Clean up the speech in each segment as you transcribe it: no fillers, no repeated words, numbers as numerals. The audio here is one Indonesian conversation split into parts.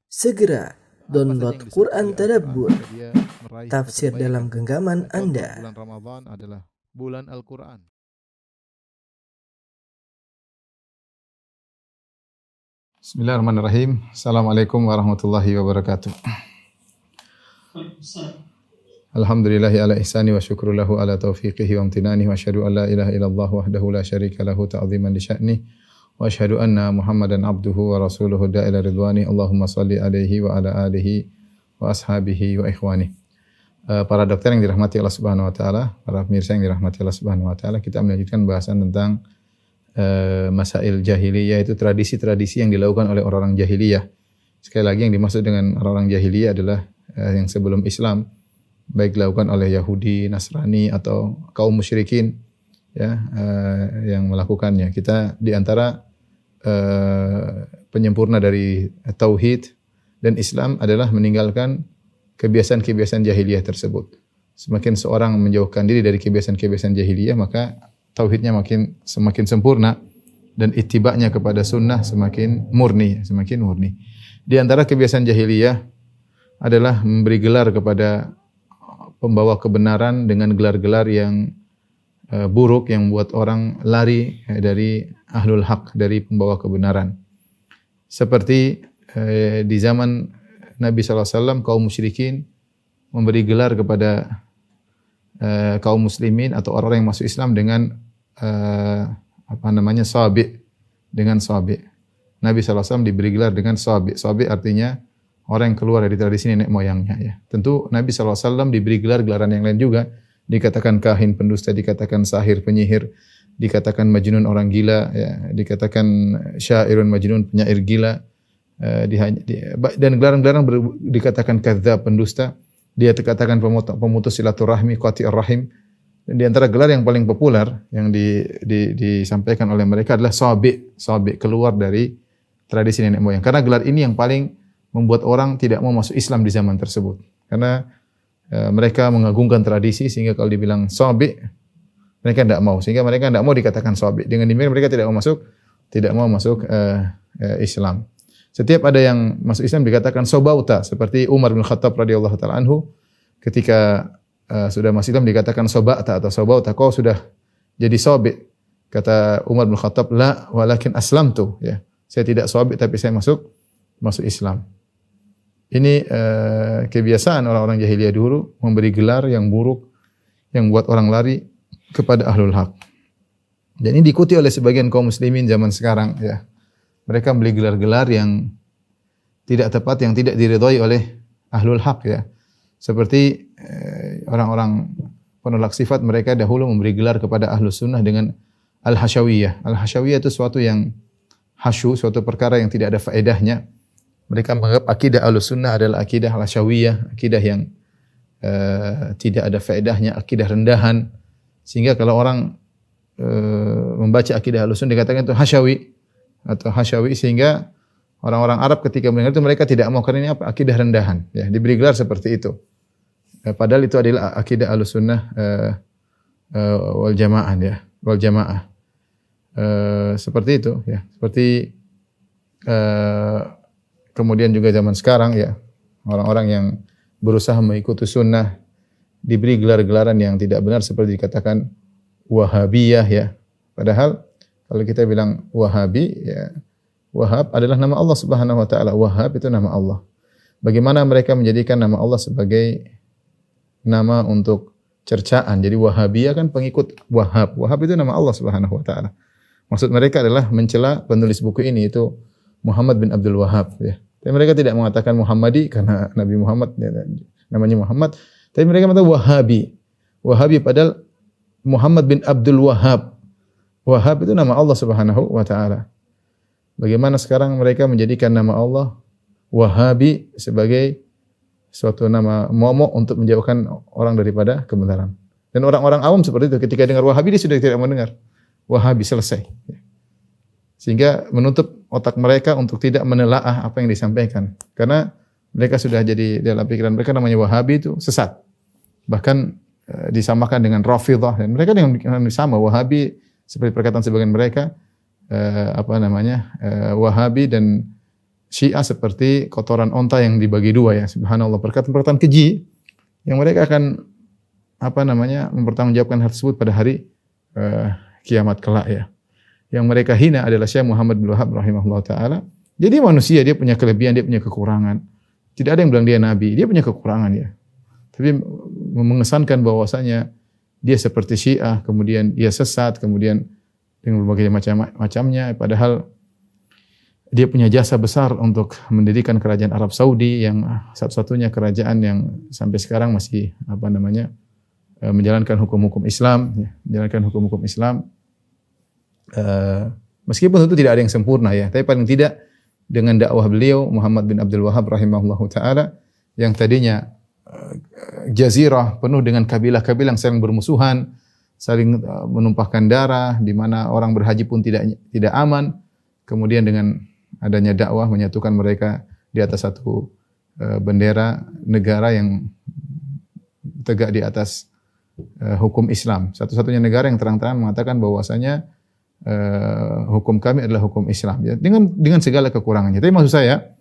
Segera download Quran Tadabbur, tafsir dalam genggaman Anda. Bulan Ramadan adalah bulan Al-Quran. Bismillahirrahmanirrahim. Assalamualaikum warahmatullahi wabarakatuh. Alhamdulillahi ala ihsani wa syukru lahu ala taufiqihi wa amtinani wa asyhadu an la ilaha illallah wahdahu la syarika lahu ta'ziman li sya'ni wa asyhadu anna Muhammadan abduhu wa rasuluhu da'ila ridwani. Allahumma salli alaihi wa ala alihi wa ashabihi wa ikhwani. Para dokter yang dirahmati Allah Subhanahu wa taala, para pemirsa yang dirahmati Allah Subhanahu wa taala, kita melanjutkan bahasan tentang masail jahiliyah, itu tradisi-tradisi yang dilakukan oleh orang-orang jahiliyah. Sekali lagi yang dimaksud dengan orang-orang jahiliyah adalah yang sebelum Islam, baik dilakukan oleh Yahudi, Nasrani atau kaum musyrikin, ya, yang melakukannya. Kita di antara penyempurna dari tauhid dan Islam adalah meninggalkan kebiasaan-kebiasaan jahiliyah tersebut. Semakin seorang menjauhkan diri dari kebiasaan-kebiasaan jahiliyah, maka tauhidnya semakin sempurna dan ittiba'nya kepada sunnah semakin murni. Di antara kebiasaan jahiliyah adalah memberi gelar kepada pembawa kebenaran dengan gelar-gelar yang buruk yang membuat orang lari dari ahlul haq, dari pembawa kebenaran. Seperti di zaman Nabi SAW, kaum musyrikin memberi gelar kepada kaum muslimin atau orang-orang yang masuk Islam dengan sabi, dengan sabi. Nabi SAW diberi gelar dengan sabi. Sabi artinya orang yang keluar dari tradisi nenek moyangnya, ya. Tentu Nabi SAW diberi gelar-gelaran yang lain juga. Dikatakan kahin pendusta, dikatakan sahir penyihir, dikatakan majnun orang gila, ya. Dikatakan syairun majnun penyair gila. Dan gelaran-gelaran dikatakan kadzdzab pendusta. Dia dikatakan pemutus silaturahmi, qati'ur rahim. Dan di antara gelar yang paling populer yang disampaikan oleh mereka adalah sabi, keluar dari tradisi nenek moyang. Karena gelar ini yang paling membuat orang tidak mau masuk Islam di zaman tersebut. Karena mereka mengagungkan tradisi sehingga kalau dibilang sabi, mereka tidak mau. Sehingga mereka tidak mau dikatakan sabi. Dengan demikian mereka tidak mau masuk Islam. Setiap ada yang masuk Islam dikatakan sobauta, seperti Umar bin Khattab radhiyallahu taala anhu ketika sudah masuk Islam dikatakan sobauta atau sobauta, kau sudah jadi sabi. Kata Umar bin Khattab, la walakin aslamtu, ya. Saya tidak sabi tapi saya masuk Islam. Ini kebiasaan orang-orang jahiliyah dulu, memberi gelar yang buruk yang buat orang lari kepada ahlul haq. Dan ini diikuti oleh sebagian kaum muslimin zaman sekarang, ya. Mereka membeli gelar-gelar yang tidak tepat, yang tidak diridhai oleh ahlul haq, ya. Seperti orang-orang penolak sifat, mereka dahulu memberi gelar kepada ahlus sunnah dengan al-hasyawiyah. Al-hasyawiyah itu suatu yang hasyu, suatu perkara yang tidak ada faedahnya. Mereka menganggap akidah ahlus sunnah adalah akidah al-hasyawiyah, akidah yang tidak ada faedahnya, akidah rendahan. Sehingga kalau orang membaca akidah ahlus sunnah dikatakan itu hasyawi atau hasyawi, sehingga orang-orang Arab ketika mendengar itu mereka tidak mau, karena ini apa? Akidah rendahan, ya, diberi gelar seperti itu. Padahal itu adalah akidah Ahlussunnah wal jamaah, ya, wal jamaah. Seperti itu, ya. Seperti kemudian juga zaman sekarang, ya, orang-orang yang berusaha mengikuti sunnah diberi gelar-gelaran yang tidak benar, seperti dikatakan Wahabiyah, ya. Padahal kalau kita bilang Wahabi, ya, Wahab adalah nama Allah Subhanahu wa taala. Wahab itu nama Allah. Bagaimana mereka menjadikan nama Allah sebagai nama untuk cercaan. Jadi Wahabiyah kan pengikut Wahab. Wahab itu nama Allah Subhanahu wa taala. Maksud mereka adalah mencela penulis buku ini, itu Muhammad bin Abdul Wahhab, ya. Tapi mereka tidak mengatakan Muhammadi karena Nabi Muhammad, ya, namanya Muhammad. Tapi mereka mengatakan Wahabi. Wahabi padahal Muhammad bin Abdul Wahhab. Wahhab itu nama Allah Subhanahu wa taala. Bagaimana sekarang mereka menjadikan nama Allah Wahabi sebagai suatu nama momok untuk menjauhkan orang daripada kebenaran. Dan orang-orang awam seperti itu, ketika dengar Wahabi dia sudah tidak mendengar. Wahabi selesai. Sehingga menutup otak mereka untuk tidak menelaah apa yang disampaikan. Karena mereka sudah jadi dalam pikiran mereka namanya Wahabi itu sesat. Bahkan disamakan dengan Rafidhah, dan mereka dengan sama Wahabi seperti perkataan sebagian mereka Wahabi dan Syiah seperti kotoran onta yang dibagi dua ya. Subhanallah, perkataan-perkataan keji yang mereka akan mempertanggungjawabkan hal tersebut pada hari kiamat kelak ya. Yang mereka hina adalah Syekh Muhammad bin Wahab rahimahullah taala. Jadi manusia dia punya kelebihan, dia punya kekurangan. Tidak ada yang bilang dia nabi, dia punya kekurangan ya. Tapi mengesankan bahwasanya dia seperti Syiah, kemudian dia sesat, kemudian dengan berbagai macamnya, padahal dia punya jasa besar untuk mendirikan kerajaan Arab Saudi yang satu-satunya kerajaan yang sampai sekarang masih menjalankan hukum-hukum Islam, ya, menjalankan hukum-hukum Islam. Meskipun tentu tidak ada yang sempurna ya, tapi paling tidak dengan dakwah beliau Muhammad bin Abdul Wahhab rahimahullahu taala yang tadinya jazirah penuh dengan kabilah-kabilah yang saling bermusuhan, saling menumpahkan darah, di mana orang berhaji pun tidak aman. Kemudian dengan adanya dakwah menyatukan mereka di atas satu bendera negara yang tegak di atas hukum Islam. Satu-satunya negara yang terang-terangan mengatakan bahwasanya hukum kami adalah hukum Islam. Ya, dengan segala kekurangannya. Tapi maksud saya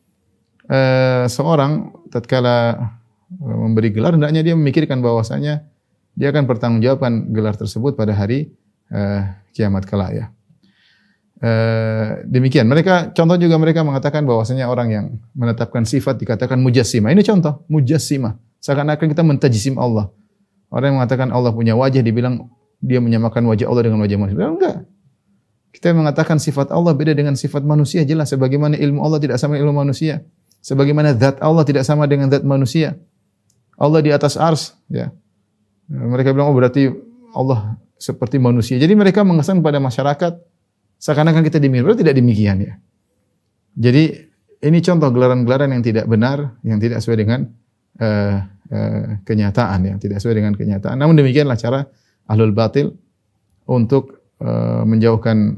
seorang tatkala memberi gelar hendaknya dia memikirkan bahwasanya dia akan bertanggungjawabkan gelar tersebut pada hari kiamat kelak ya. Demikian. Contoh juga mereka mengatakan bahwasanya orang yang menetapkan sifat dikatakan mujassimah. Ini contoh, mujassimah. Seakan-akan kita mentajsim Allah. Orang yang mengatakan Allah punya wajah dibilang dia menyamakan wajah Allah dengan wajah manusia. Enggak. Kita mengatakan sifat Allah beda dengan sifat manusia, jelas. Sebagaimana ilmu Allah tidak sama dengan ilmu manusia. Sebagaimana zat Allah tidak sama dengan zat manusia. Allah di atas ars, ya. Mereka bilang, oh berarti Allah seperti manusia. Jadi mereka mengesan pada masyarakat seakan-akan kita demikian. Tidak demikian ya. Jadi ini contoh gelaran-gelaran yang tidak benar, yang tidak sesuai dengan kenyataan, yang tidak sesuai dengan kenyataan. Namun demikianlah cara ahlul batil untuk menjauhkan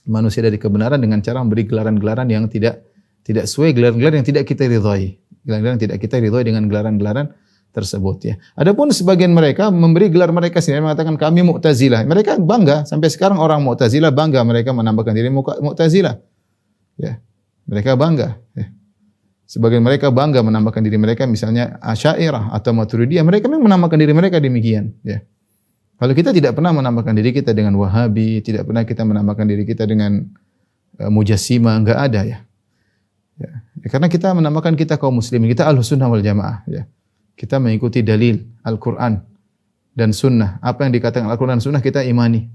manusia dari kebenaran dengan cara memberi gelaran-gelaran yang tidak sesuai, gelaran-gelaran yang tidak kita ridhai. Gelaran-gelaran yang tidak kita ridhai dengan gelaran-gelaran tersebut ya. Adapun sebagian mereka memberi gelar mereka sendiri mengatakan kami Mu'tazilah. Mereka bangga sampai sekarang orang Mu'tazilah bangga mereka menambahkan diri Mu'tazilah. Ya. Mereka bangga ya. Sebagian mereka bangga menambahkan diri mereka misalnya Asy'ariyah atau Maturidiyah. Mereka memang menambahkan diri mereka demikian ya. Kalau kita tidak pernah menambahkan diri kita dengan Wahabi, tidak pernah kita menambahkan diri kita dengan Mujassimah, enggak ada ya. Ya. Karena kita menamakan kita kaum muslimin, kita Ahlussunnah wal Jamaah ya. Kita mengikuti dalil Al-Qur'an dan sunnah. Apa yang dikatakan Al-Qur'an dan sunnah kita imani.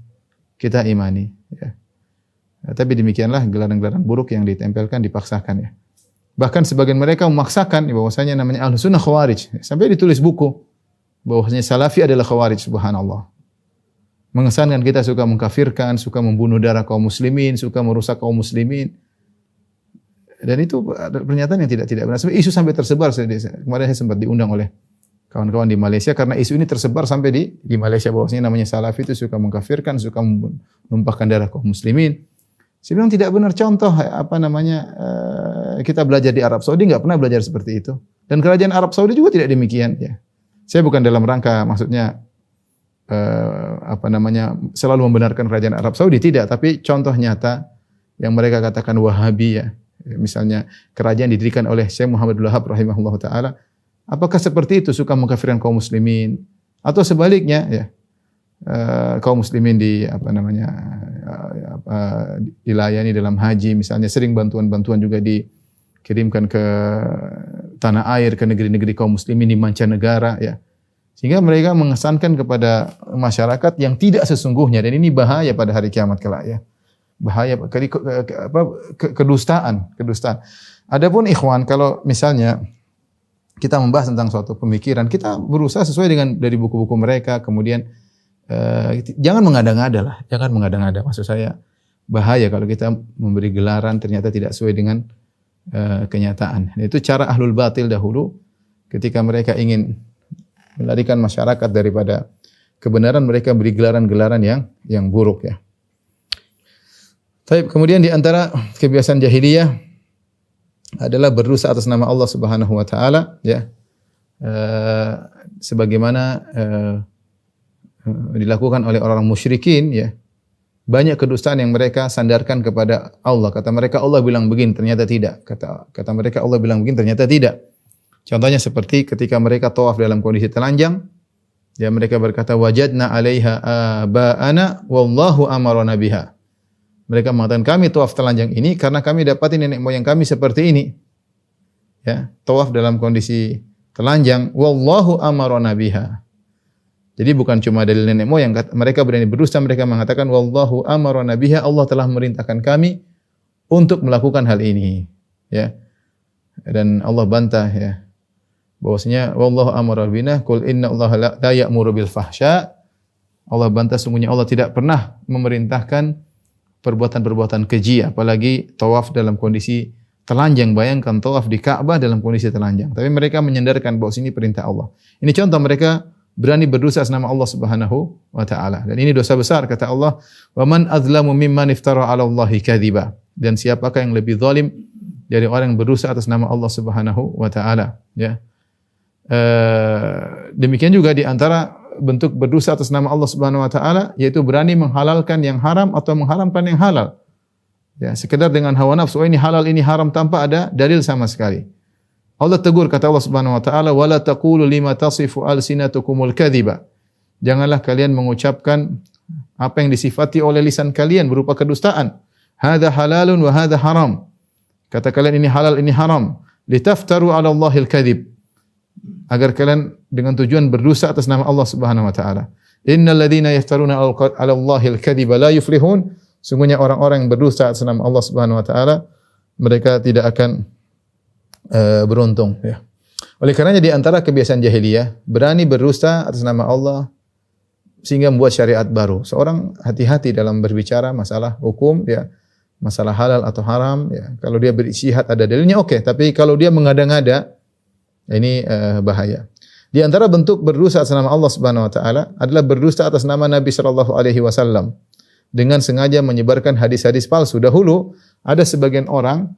Kita imani ya. Tapi demikianlah gelaran-gelaran buruk yang ditempelkan, dipaksakan ya. Bahkan sebagian mereka memaksakan bahwasanya namanya Ahlussunnah Khawarij. Sampai ditulis buku bahwasanya Salafi adalah Khawarij, subhanallah. Mengesankan kita suka mengkafirkan, suka membunuh darah kaum muslimin, suka merusak kaum muslimin. Dan itu pernyataan yang tidak benar. Sampai isu sampai tersebar. Kemarin saya sempat diundang oleh kawan-kawan di Malaysia karena isu ini tersebar sampai di Malaysia bahwasanya namanya Salafi itu suka mengkafirkan, suka menumpahkan darah kaum muslimin. Saya bilang tidak benar. Contoh kita belajar di Arab Saudi enggak pernah belajar seperti itu. Dan kerajaan Arab Saudi juga tidak demikian ya. Saya bukan dalam rangka maksudnya selalu membenarkan kerajaan Arab Saudi, tidak, tapi contoh nyata yang mereka katakan Wahabi ya. Misalnya kerajaan didirikan oleh Syekh Muhammad bin Wahab rahimahullah taala, apakah seperti itu suka mengkafirkan kaum muslimin atau sebaliknya ya? Kaum muslimin dilayani dalam haji misalnya, sering bantuan-bantuan juga dikirimkan ke tanah air, ke negeri-negeri kaum muslimin di mancanegara ya. Sehingga mereka mengesankan kepada masyarakat yang tidak sesungguhnya, dan ini bahaya pada hari kiamat kelak ya. Bahaya kedustaan. Adapun ikhwan, kalau misalnya kita membahas tentang suatu pemikiran, kita berusaha sesuai dengan dari buku-buku mereka, kemudian jangan mengada-ngada lah, jangan mengada-ngada. Maksud saya bahaya kalau kita memberi gelaran ternyata tidak sesuai dengan kenyataan. Itu cara ahlul batil dahulu ketika mereka ingin melarikan masyarakat daripada kebenaran, mereka beri gelaran-gelaran yang buruk ya. Kemudian di antara kebiasaan jahiliyah adalah berdosa atas nama Allah Subhanahu wa taala ya. Sebagaimana dilakukan oleh orang musyrikin ya. banyak kedustaan yang mereka sandarkan kepada Allah. Kata mereka Allah bilang begini, ternyata tidak. Kata mereka Allah bilang begini, ternyata tidak. Contohnya seperti ketika mereka tawaf dalam kondisi telanjang, ya mereka berkata wajadna 'alaiha aba'ana wallahu amarna biha. Mereka mengatakan kami tawaf telanjang ini karena kami dapatin nenek moyang kami seperti ini. Ya, tawaf dalam kondisi telanjang, wallahu amarna biha. Jadi bukan cuma dalil nenek moyang, mereka berani berdusta, mereka mengatakan wallahu amarna biha, Allah telah memerintahkan kami untuk melakukan hal ini. Ya. Dan Allah bantah ya. Bahwasanya wallahu amara bina qul inna Allah la ya'muru bil fahsya. Allah bantah sungguhnya Allah tidak pernah memerintahkan perbuatan-perbuatan keji, apalagi tawaf dalam kondisi telanjang. Bayangkan tawaf di Ka'bah dalam kondisi telanjang. Tapi mereka menyandarkan bahwa ini perintah Allah. Ini contoh mereka berani berdosa atas nama Allah Subhanahu wa taala. Dan ini dosa besar kata Allah, "Wa man adzlamu mimman iftara 'ala Allahi kadziba." Dan siapakah yang lebih zalim dari orang yang berdosa atas nama Allah Subhanahu wa taala, ya. Demikian juga di antara bentuk berdosa atas nama Allah Subhanahu wa taala yaitu berani menghalalkan yang haram atau mengharamkan yang halal. Ya, sekedar dengan hawa nafsu, oh ini halal ini haram tanpa ada dalil sama sekali. Allah tegur kata Allah Subhanahu wa taala, "Wala taqulu lima tasifu alsinatukumul kadhiba." Janganlah kalian mengucapkan apa yang disifati oleh lisan kalian berupa kedustaan. Hadza halalun wa hadza haram. Kata kalian ini halal ini haram. Litaftaru 'ala Allahil kadzib. Agar kalian dengan tujuan berdosa atas nama Allah Subhanahu wa taala. Innal ladzina yaftaruna 'ala Allahil kadziba la yuflihun. Sungguhnya orang-orang yang berdosa atas nama Allah Subhanahu wa taala mereka tidak akan beruntung, ya. Oleh karenanya di antara kebiasaan jahiliyah berani berdusta atas nama Allah sehingga membuat syariat baru. Seorang hati-hati dalam berbicara masalah hukum, ya, masalah halal atau haram, ya. Kalau dia berijtihad ada dalilnya oke, tapi kalau dia mengada-ngada ini bahaya. Di antara bentuk berdusta atas nama Allah Subhanahu wa taala adalah berdusta atas nama Nabi sallallahu alaihi wasallam dengan sengaja menyebarkan hadis-hadis palsu. Dahulu ada sebagian orang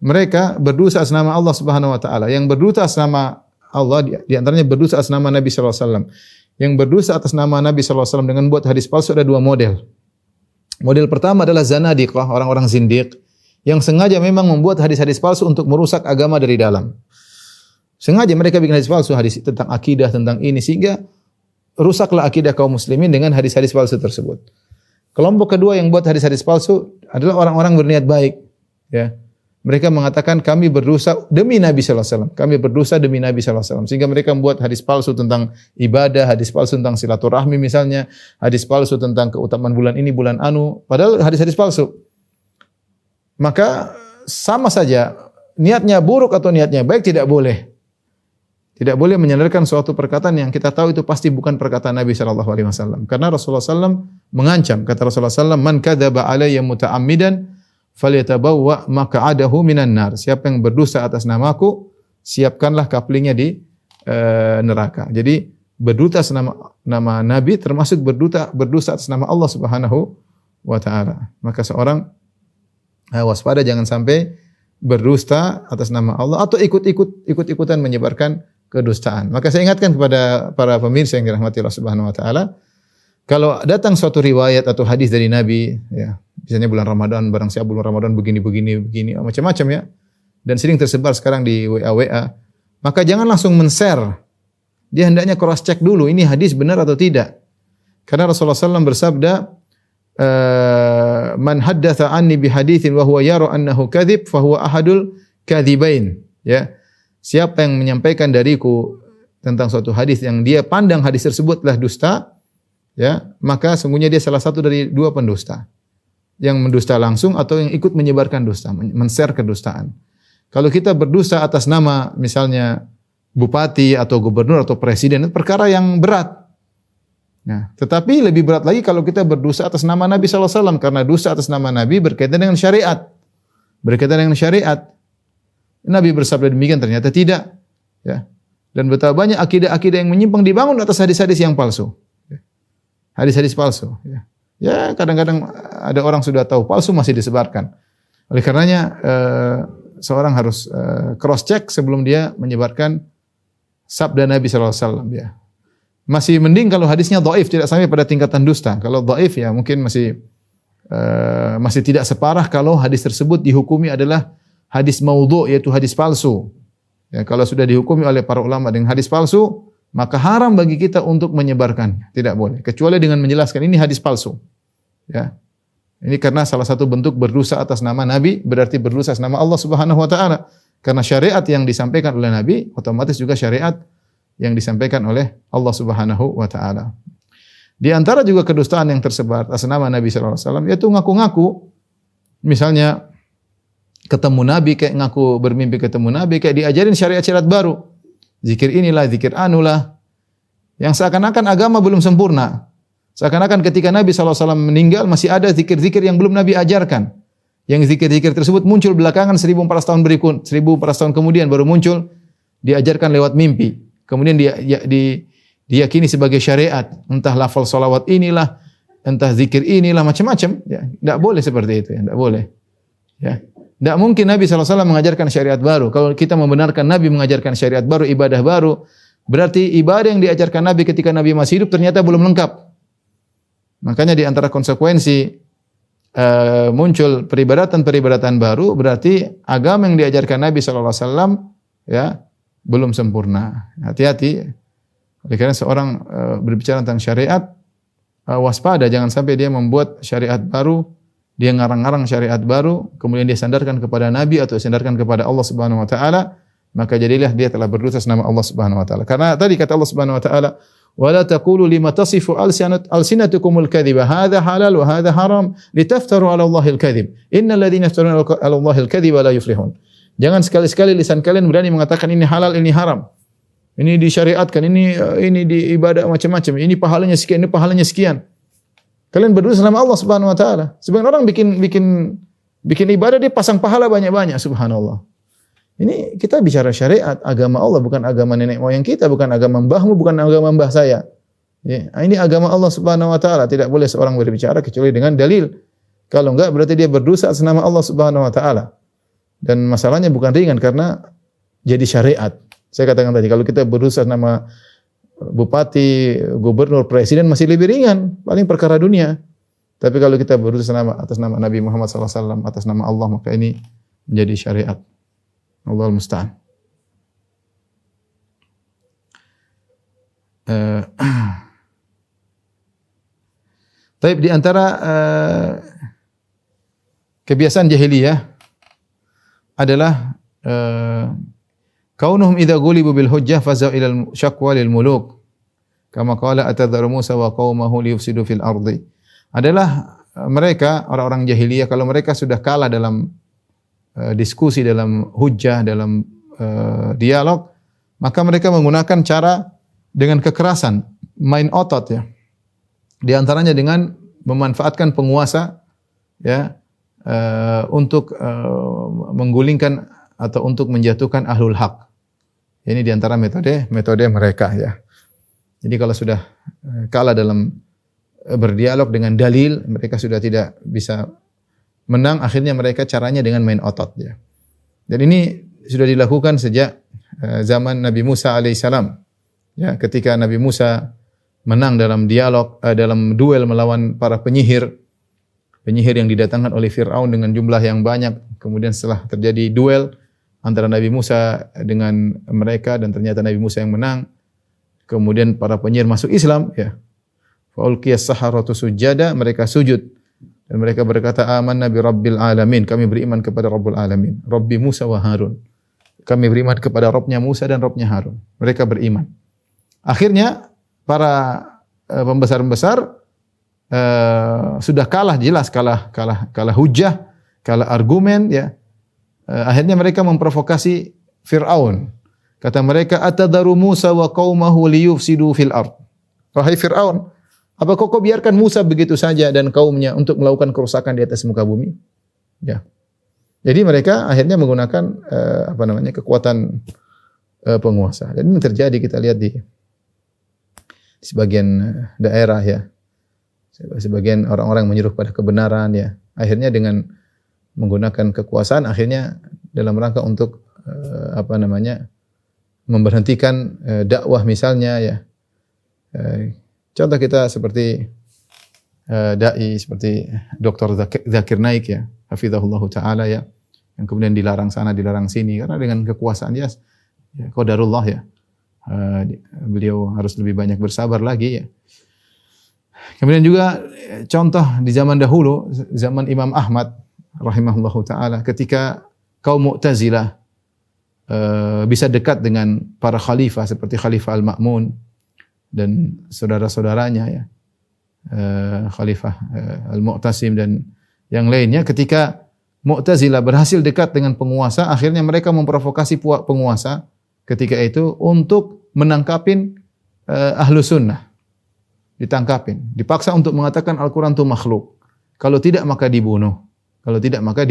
mereka berdusta atas nama Allah Subhanahu wa taala. Yang berdusta atas nama Allah di antaranya berdusta atas nama Nabi sallallahu alaihi wasallam. Yang berdusta atas nama Nabi sallallahu alaihi wasallam dengan buat hadis palsu ada dua model. Model pertama adalah zanadiqah, orang-orang zindiq yang sengaja memang membuat hadis-hadis palsu untuk merusak agama dari dalam. Sengaja mereka bikin hadis palsu, hadis tentang akidah, tentang ini, sehingga rusaklah akidah kaum muslimin dengan hadis-hadis palsu tersebut. Kelompok kedua yang buat hadis-hadis palsu adalah orang-orang berniat baik, ya. Mereka mengatakan kami berdosa demi Nabi sallallahu alaihi wasallam. Kami berdosa demi Nabi sallallahu alaihi wasallam. Sehingga mereka membuat hadis palsu tentang ibadah, hadis palsu tentang silaturahmi misalnya, hadis palsu tentang keutamaan bulan ini, bulan anu, padahal hadis-hadis palsu. Maka sama saja niatnya buruk atau niatnya baik tidak boleh. Tidak boleh menyandarkan suatu perkataan yang kita tahu itu pasti bukan perkataan Nabi sallallahu alaihi wasallam. Karena Rasulullah sallallahu mengancam, kata Rasulullah sallallahu, "Man kadzaba alayya muta'ammidan falyatabawwa maq'adahu minan nar." Siapa yang berdusta atas namaku, siapkanlah kaplingnya di neraka. Jadi berdusta atas nama Nabi termasuk berdusta atas nama Allah Subhanahu wa taala. Maka seorang waspada jangan sampai berdusta atas nama Allah atau ikut-ikutan menyebarkan kedustaan. Maka saya ingatkan kepada para pemirsa yang dirahmati Allah Subhanahu wa taala, kalau datang suatu riwayat atau hadis dari Nabi, ya, misalnya bulan Ramadan, barang siapa bulan Ramadan begini, macam-macam ya, dan sering tersebar sekarang di WA, maka jangan langsung men-share. Dia hendaknya cross check dulu, ini hadis benar atau tidak. Karena Rasulullah SAW bersabda, "Man haddatha anni bi haditsin wa huwa yara annahu kadzib, fa huwa ahadul kadzibain." Ya. Siapa yang menyampaikan dariku tentang suatu hadis yang dia pandang hadis tersebutlah dusta, ya, maka sungguhnya dia salah satu dari dua pendusta. Yang mendusta langsung atau yang ikut menyebarkan dusta, men-share kedustaan. Kalau kita berdusta atas nama misalnya bupati atau gubernur atau presiden, itu perkara yang berat. Nah, tetapi lebih berat lagi kalau kita berdusta atas nama Nabi sallallahu alaihi wasallam, karena dusta atas nama Nabi berkaitan dengan syariat. Berkaitan dengan syariat. Nabi bersabda demikian, ternyata tidak, ya. Dan betapa banyak akidah-akidah yang menyimpang dibangun atas hadis-hadis yang palsu. Hadis-hadis palsu, ya. Ya, kadang-kadang ada orang sudah tahu palsu masih disebarkan. Oleh karenanya seorang harus cross check sebelum dia menyebarkan sabda Nabi sallallahu alaihi wasallam, ya. Masih mending kalau hadisnya dhaif, tidak sampai pada tingkatan dusta. Kalau dhaif ya mungkin masih masih tidak separah kalau hadis tersebut dihukumi adalah hadis maudhu, yaitu hadis palsu. Ya, kalau sudah dihukumi oleh para ulama dengan hadis palsu, maka haram bagi kita untuk menyebarkannya. Tidak boleh, kecuali dengan menjelaskan ini hadis palsu. Ya. Ini karena salah satu bentuk berdosa atas nama Nabi, berarti berdosa atas nama Allah Subhanahu wa taala. Karena syariat yang disampaikan oleh Nabi otomatis juga syariat yang disampaikan oleh Allah Subhanahu wa taala. Di antara juga kedustaan yang tersebar atas nama Nabi sallallahu alaihi wasallam yaitu ngaku-ngaku, misalnya ketemu Nabi kayak ngaku bermimpi ketemu Nabi, kayak diajarin syariat-syariat baru. Zikir inilah, zikir anulah. Yang seakan-akan agama belum sempurna. Seakan-akan ketika Nabi sallallahu alaihi wasallam meninggal masih ada zikir-zikir yang belum Nabi ajarkan. Yang zikir-zikir tersebut muncul belakangan 1400 tahun berikut, 1400 tahun kemudian baru muncul, diajarkan lewat mimpi. Kemudian diyakini sebagai syariat, entah lafal salawat inilah, entah zikir inilah, macam-macam. Ya, tidak boleh seperti itu, ya, tidak boleh. Ya, tidak mungkin Nabi SAW mengajarkan syariat baru. Kalau kita membenarkan Nabi mengajarkan syariat baru, ibadah baru, berarti ibadah yang diajarkan Nabi ketika Nabi masih hidup ternyata belum lengkap. Makanya di antara konsekuensi muncul peribadatan baru, berarti agama yang diajarkan Nabi SAW ya belum sempurna. Hati-hati. Oleh karena seorang berbicara tentang syariat, waspada jangan sampai dia membuat syariat baru, dia ngarang-ngarang syariat baru, kemudian dia sandarkan kepada Nabi atau sandarkan kepada Allah Subhanahu wa taala, maka jadilah dia telah berdosa atas nama Allah Subhanahu wa taala. Karena tadi kata Allah Subhanahu wa taala, "Wala taqulu lima tasifu alsinatukumul kadhiba, hadza halal wa hadza haram, litaftaru 'ala Allahil kadhib. Innal ladzina yaftaruna 'ala Allahil kadhiba la yuflihun." Jangan sekali-sekali lisan kalian berani mengatakan ini halal, ini haram. Ini disyariatkan, ini di ibadah macam-macam. Ini pahalanya sekian, ini pahalanya sekian. Kalian berdosa sama Allah Subhanahu wa taala. Sebagian orang bikin ibadah dia pasang pahala banyak-banyak, subhanallah. Ini kita bicara syariat, agama Allah, bukan agama nenek moyang kita, bukan agama mbahmu, bukan agama mbah saya. Ya, ini agama Allah Subhanahu wa taala. Tidak boleh seorang berbicara kecuali dengan dalil. Kalau enggak berarti dia berdosa atas nama Allah Subhanahu wa taala. Dan masalahnya bukan ringan karena jadi syariat. Saya katakan tadi, kalau kita berusaha nama bupati, gubernur, presiden masih lebih ringan, paling perkara dunia. Tapi kalau kita berusaha atas nama Nabi Muhammad SAW, atas nama Allah, maka ini menjadi syariat. Allahul musta'an. Tapi di antara kebiasaan jahiliyah adalah kaunuhum idza ghulibu bil hujjah fazau ila syaqwa lil muluk kama qala atadharu Musa wa qaumahu liyufsidu fil ardi. Adalah mereka orang-orang jahiliyah kalau mereka sudah kalah dalam diskusi, dalam hujjah, dalam dialog, maka mereka menggunakan cara dengan kekerasan, main otot ya. Di antaranya dengan memanfaatkan penguasa ya untuk menggulingkan atau untuk menjatuhkan ahlul haq. Ini di antara metode mereka ya. Jadi kalau sudah kalah dalam berdialog dengan dalil, mereka sudah tidak bisa menang, akhirnya mereka caranya dengan main otot ya. Dan ini sudah dilakukan sejak zaman Nabi Musa alaihissalam. Ya, ketika Nabi Musa menang dalam dialog, dalam duel melawan para penyihir yang didatangkan oleh Fir'aun dengan jumlah yang banyak. Kemudian setelah terjadi duel antara Nabi Musa dengan mereka dan ternyata Nabi Musa yang menang. Kemudian para penyihir masuk Islam ya. Fa ulqiyas saharatu sujada, mereka sujud dan mereka berkata amanna bi rabbil alamin, kami beriman kepada Rabbul alamin, Rabbi Musa wa Harun. Kami beriman kepada Rabbnya Musa dan Rabbnya Harun. Mereka beriman. Akhirnya para pembesar-pembesar sudah kalah, jelas kalah hujjah, kalah argumen ya. Akhirnya mereka memprovokasi Fir'aun. Kata mereka, atadaru Musa wa qaumahu liyufsidu fil ard. Wahai Fir'aun, apa kau biarkan Musa begitu saja dan kaumnya untuk melakukan kerusakan di atas muka bumi? Ya. Jadi mereka akhirnya menggunakan kekuatan penguasa. Dan ini terjadi, kita lihat di sebagian daerah ya. Sebagian orang-orang menyuruh pada kebenaran ya. Akhirnya dengan menggunakan kekuasaan, akhirnya dalam rangka untuk memberhentikan dakwah misalnya ya. Contoh kita seperti dai seperti Dr. Zakir Naik ya, hafizahullah taala ya, yang kemudian dilarang sana dilarang sini karena dengan kekuasaan dia ya, qadarullah ya. Beliau harus lebih banyak bersabar lagi ya. Kemudian juga contoh di zaman dahulu, zaman Imam Ahmad rahimahullahu taala, ketika kaum Mu'tazilah bisa dekat dengan para khalifah seperti Khalifah Al-Ma'mun dan saudara-saudaranya ya, Khalifah Al-Mu'tasim dan yang lainnya, ketika Mu'tazilah berhasil dekat dengan penguasa, akhirnya mereka memprovokasi penguasa ketika itu untuk menangkapin ahlu sunnah. Ditangkapin, dipaksa untuk mengatakan Al-Quran itu makhluk. Kalau tidak maka dibunuh. Kalau tidak maka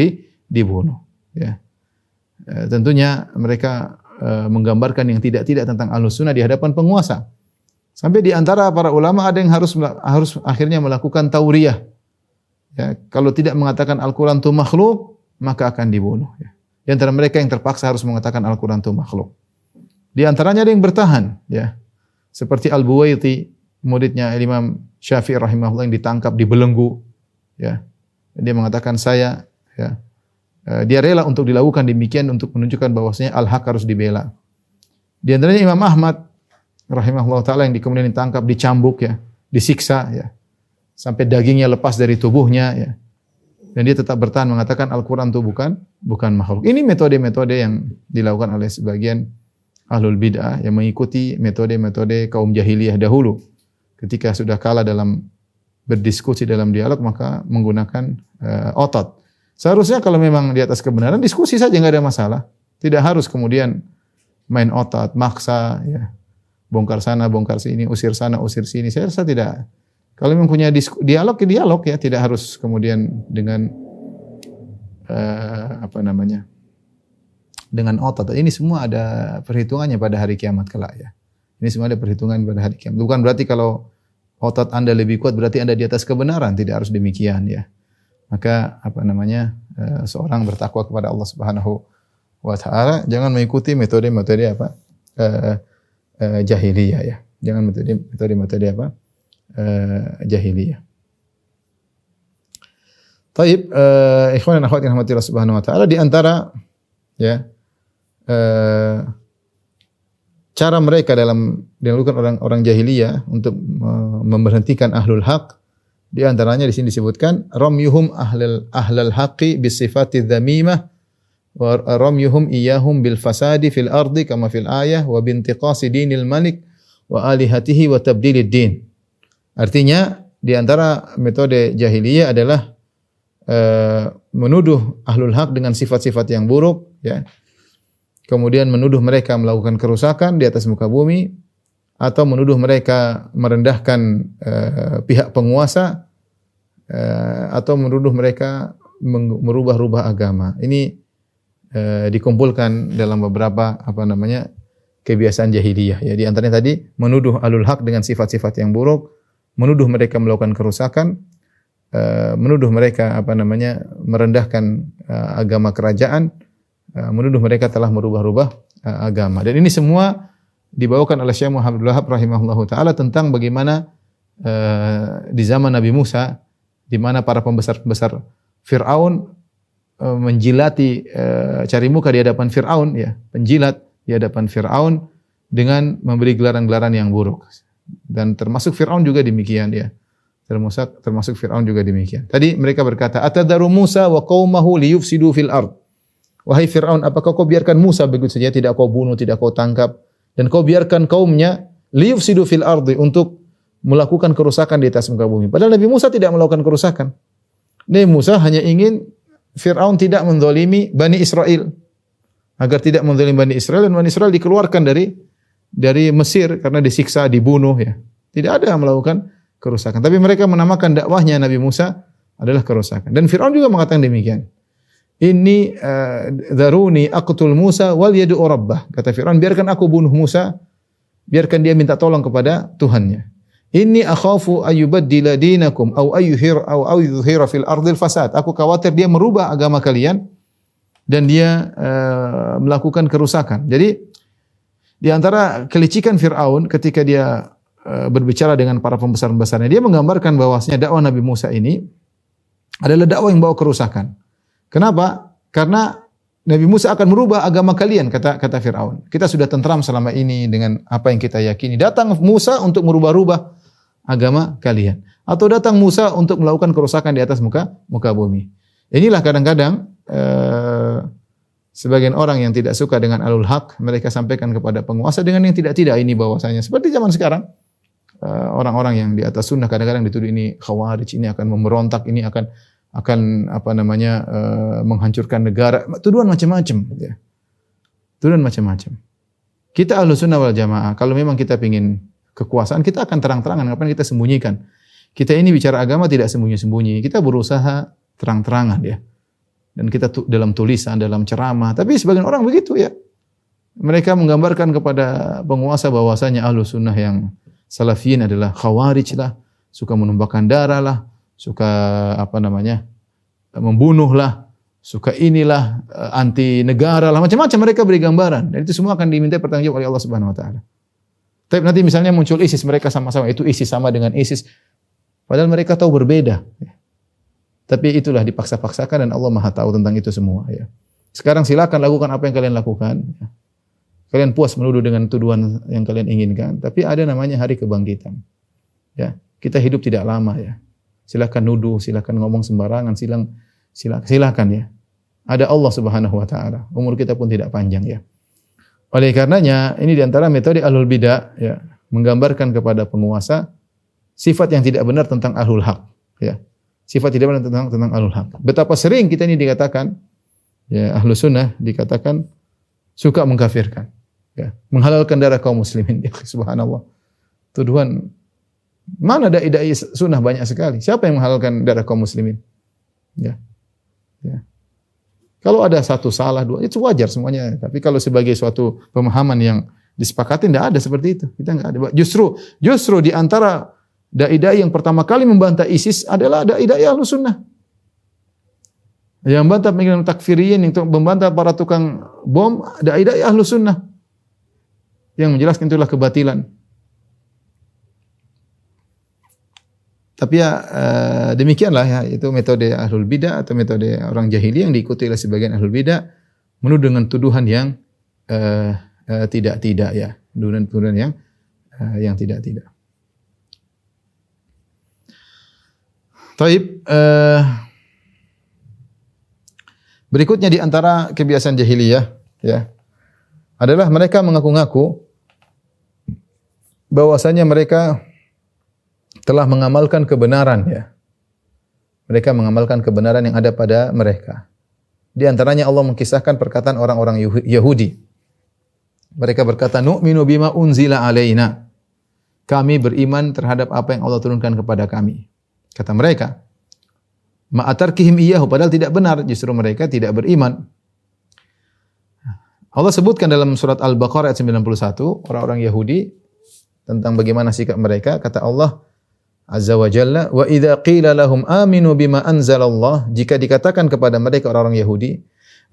dibunuh. Ya. Tentunya mereka menggambarkan yang tidak-tidak tentang Ahlus Sunnah di hadapan penguasa. Sampai di antara para ulama ada yang harus akhirnya melakukan tauriyah. Ya, kalau tidak mengatakan Al-Quran itu makhluk, maka akan dibunuh. Ya. Di antara mereka yang terpaksa harus mengatakan Al-Quran itu makhluk. Di antaranya ada yang bertahan, ya. Seperti Al-Buwaiti, muridnya Imam Syafi'i rahimahullah, yang ditangkap, dibelenggu, ya. Dia mengatakan saya, ya, dia rela untuk dilakukan demikian untuk menunjukkan bahwasanya al-haq harus dibela. Di antaranya Imam Ahmad rahimahullah taala yang kemudian ditangkap, dicambuk ya, disiksa ya, sampai dagingnya lepas dari tubuhnya ya. Dan dia tetap bertahan mengatakan Al-Qur'an itu bukan makhluk. Ini metode-metode yang dilakukan oleh sebagian ahlul bid'ah yang mengikuti metode-metode kaum jahiliyah dahulu. Ketika sudah kalah dalam berdiskusi dalam dialog, maka menggunakan otot. Seharusnya kalau memang di atas kebenaran, diskusi saja, nggak ada masalah. Tidak harus kemudian main otot, maksa, ya, bongkar sana, bongkar sini, usir sana, usir sini. Saya rasa tidak. Kalau memang punya dialog, ya dialog ya, tidak harus kemudian dengan dengan otot. Ini semua ada perhitungannya pada hari kiamat kelak ya. Ini semua ada perhitungan pada hari kiamat. Bukan berarti kalau otot Anda lebih kuat berarti Anda di atas kebenaran, tidak harus demikian ya. Maka seorang bertakwa kepada Allah Subhanahu wa taala, jangan mengikuti metode-metode jahiliyah ya. Jangan metode-metode jahiliyah. Taib, ikhwan dan akhwat yang dirahmati Allah Subhanahu wa taala, di antara ya cara mereka dalam dilakukan orang jahiliyah untuk memberhentikan ahlul haq, di antaranya di sini disebutkan ramyuhum ahlal haqqi bisifati dzamimah wa ramyuhum iyyahum bil fasadi fil ardi kama fil ayah wa bintiqasi dinil malik wa alihatihi wa tabdilid din. Artinya di antara metode jahiliyah adalah menuduh ahlul haq dengan sifat-sifat yang buruk ya. Kemudian menuduh mereka melakukan kerusakan di atas muka bumi, atau menuduh mereka merendahkan pihak penguasa, atau menuduh mereka merubah-rubah agama. Ini dikumpulkan dalam beberapa kebiasaan jahiliyah. Ya, di antaranya tadi menuduh ahlul haq dengan sifat-sifat yang buruk, menuduh mereka melakukan kerusakan, menuduh mereka merendahkan agama kerajaan, menuduh mereka telah merubah-rubah agama. Dan ini semua dibawakan oleh Syekh Muhammad Abdul Wahhab rahimahullahu taala tentang bagaimana di zaman Nabi Musa, di mana para pembesar-pembesar Fir'aun menjilati, cari muka di hadapan Fir'aun ya, penjilat di hadapan Fir'aun dengan memberi gelaran-gelaran yang buruk. Dan termasuk Fir'aun juga demikian ya. Termasuk Fir'aun juga demikian. Tadi mereka berkata, "Atadaru Musa wa qaumahu liyufsidu fil ard." Wahai Fir'aun, apakah kau biarkan Musa begitu saja, tidak kau bunuh, tidak kau tangkap, dan kau biarkan kaumnya liyufsidu fil ardi, untuk melakukan kerusakan di atas muka bumi. Padahal Nabi Musa tidak melakukan kerusakan. Nabi Musa hanya ingin Fir'aun tidak menzalimi Bani Israel, agar tidak menzalimi Bani Israel, dan Bani Israel dikeluarkan dari Mesir karena disiksa, dibunuh ya. Tidak ada yang melakukan kerusakan. Tapi mereka menamakan dakwahnya Nabi Musa adalah kerusakan. Dan Fir'aun juga mengatakan demikian. Inni dharuni aqtul Musa wal yad'u rabbah. Kata Fir'aun, biarkan aku bunuh Musa, biarkan dia minta tolong kepada Tuhannya. Inni akhafu ayyubaddila dinakum aw ayyuhira fil ardil fasad. Aku khawatir dia merubah agama kalian dan dia melakukan kerusakan. Jadi di antara kelicikan Fir'aun ketika dia berbicara dengan para pembesar-pembesarnya, dia menggambarkan bahwasanya dakwah Nabi Musa ini adalah dakwah yang bawa kerusakan. Kenapa? Karena Nabi Musa akan merubah agama kalian, kata Fir'aun. Kita sudah tentram selama ini dengan apa yang kita yakini. Datang Musa untuk merubah-rubah agama kalian. Atau datang Musa untuk melakukan kerusakan di atas muka bumi. Inilah kadang-kadang sebagian orang yang tidak suka dengan alul haq, mereka sampaikan kepada penguasa dengan yang tidak-tidak ini bahwasanya. Seperti zaman sekarang. Orang-orang yang di atas sunnah kadang-kadang dituduh ini khawarij, ini akan memberontak, ini akan menghancurkan negara. Tuduhan macam-macam. Ya. Tuduhan macam-macam. Kita ahlu sunnah wal jamaah, kalau memang kita ingin kekuasaan, kita akan terang-terangan. Ngapain kita sembunyikan? Kita ini bicara agama tidak sembunyi-sembunyi. Kita berusaha terang-terangan ya. Dan kita dalam tulisan, dalam ceramah. Tapi sebagian orang begitu ya. Mereka menggambarkan kepada penguasa bahwasanya ahlu sunnah yang salafiyin adalah khawarij lah, suka menumpahkan darah lah, suka membunuh lah, suka inilah anti negara lah, macam-macam mereka beri gambaran. Dan itu semua akan diminta pertanggungjawab oleh Allah Subhanahu wa taala. Tapi nanti misalnya muncul ISIS, mereka sama-sama itu ISIS sama dengan ISIS, padahal mereka tahu berbeda. Tapi itulah dipaksa-paksakan dan Allah Maha tahu tentang itu semua ya. Sekarang silakan lakukan apa yang kalian lakukan. Kalian puas menuduh dengan tuduhan yang kalian inginkan, tapi ada namanya hari kebangkitan. Ya, kita hidup tidak lama ya. Silakan nuduh, silakan ngomong sembarangan, silakan ya. Ada Allah Subhanahu wa taala. Umur kita pun tidak panjang ya. Oleh karenanya, ini di antara metode ahlul bidah ya, menggambarkan kepada penguasa sifat yang tidak benar tentang ahlul haq ya. Sifat tidak benar tentang ahlul haq. Betapa sering kita ini dikatakan ya, ahlu sunnah dikatakan suka mengkafirkan. Ya, menghalalkan darah kaum muslimin. Ya, subhanallah. Tuduhan mana dai-dai sunnah banyak sekali. Siapa yang menghalalkan darah kaum muslimin? Ya. Ya. Kalau ada satu salah, dua, itu wajar semuanya. Tapi kalau sebagai suatu pemahaman yang disepakati, tidak ada seperti itu. Kita enggak ada. Justru di antara dai-dai yang pertama kali membantah ISIS adalah dai-dai Ahlus Sunnah. Yang membantah pemikiran takfiriyin, yang membantah para tukang bom, dai-dai Ahlus Sunnah. Yang menjelaskan itulah kebatilan. Tapi ya demikianlah ya, itu metode ahlul bidah atau metode orang jahili yang diikuti oleh sebagian ahlul bidah, menuduh dengan tuduhan yang tidak ya, tuduhan yang tidak. Taib, berikutnya di antara kebiasaan jahiliyah ya, adalah mereka mengaku-ngaku bahwasanya mereka telah mengamalkan kebenaran ya. Mereka mengamalkan kebenaran yang ada pada mereka. Di antaranya Allah mengisahkan perkataan orang-orang Yahudi. Mereka berkata, "Nu'minu bima unzila alaina." Kami beriman terhadap apa yang Allah turunkan kepada kami. Kata mereka, ma'atarkihim iyyahu, padahal tidak benar, justru mereka tidak beriman. Allah sebutkan dalam surat Al-Baqarah ayat 91 orang-orang Yahudi tentang bagaimana sikap mereka. Kata Allah Azza wa Jalla, "Wa idza qila lahum aminu bima anzalallah," jika dikatakan kepada mereka orang-orang Yahudi,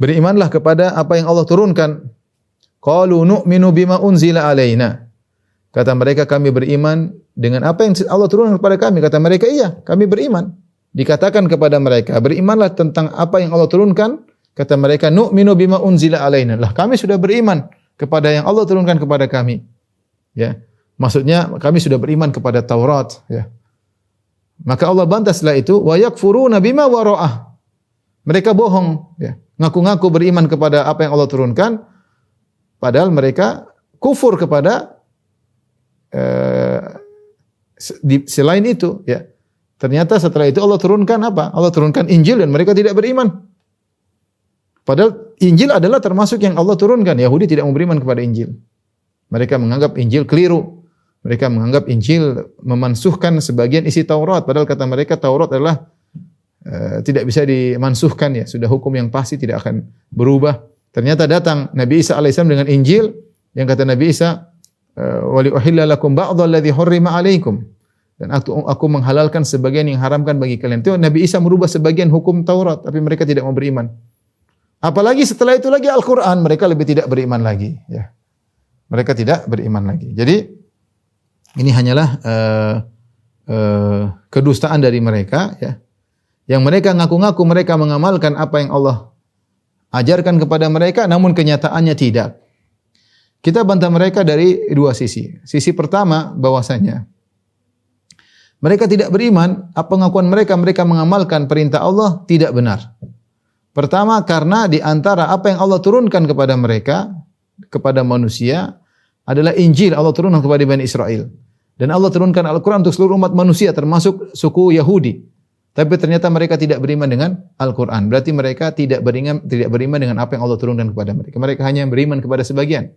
berimanlah kepada apa yang Allah turunkan. Qalu nu'minu bima unzila alaina. Kata mereka, kami beriman dengan apa yang Allah turunkan kepada kami. Kata mereka, iya, kami beriman. Dikatakan kepada mereka, berimanlah tentang apa yang Allah turunkan. Kata mereka, nu'minu bima unzila alaina. Lah, kami sudah beriman kepada yang Allah turunkan kepada kami. Ya. Maksudnya kami sudah beriman kepada Taurat, ya. Maka Allah bantah setelah itu, wa yakfuruna bima wara'ah. Mereka bohong, ya. Ngaku-ngaku beriman kepada apa yang Allah turunkan, padahal mereka kufur kepada selain itu, ya. Ternyata setelah itu Allah turunkan apa? Allah turunkan Injil dan mereka tidak beriman. Padahal Injil adalah termasuk yang Allah turunkan. Yahudi tidak mau beriman kepada Injil. Mereka menganggap Injil keliru. Mereka menganggap Injil memansuhkan sebagian isi Taurat. Padahal kata mereka Taurat adalah tidak bisa dimansuhkan, ya. Sudah hukum yang pasti tidak akan berubah. Ternyata datang Nabi Isa alaihissalam dengan Injil yang kata Nabi Isa, wa li uhilla lakum ba'dha alladhi hurrima alaikum. Dan aku menghalalkan sebagian yang haramkan bagi kalian. Itu Nabi Isa merubah sebagian hukum Taurat, tapi mereka tidak mau beriman. Apalagi setelah itu lagi Al-Quran, mereka lebih tidak beriman lagi. Ya. Mereka tidak beriman lagi. Jadi, Ini hanyalah kedustaan dari mereka, ya. Yang mereka ngaku-ngaku mereka mengamalkan apa yang Allah ajarkan kepada mereka, namun kenyataannya tidak. Kita bantah mereka dari dua sisi. Sisi pertama bahwasanya mereka tidak beriman, apa pengakuan mereka mengamalkan perintah Allah tidak benar. Pertama karena di antara apa yang Allah turunkan kepada mereka, kepada manusia adalah Injil, Allah turunkan kepada Bani Israel. Dan Allah turunkan Al-Quran untuk seluruh umat manusia termasuk suku Yahudi. Tapi ternyata mereka tidak beriman dengan Al-Quran. Berarti mereka tidak beriman dengan apa yang Allah turunkan kepada mereka. Mereka hanya beriman kepada sebagian.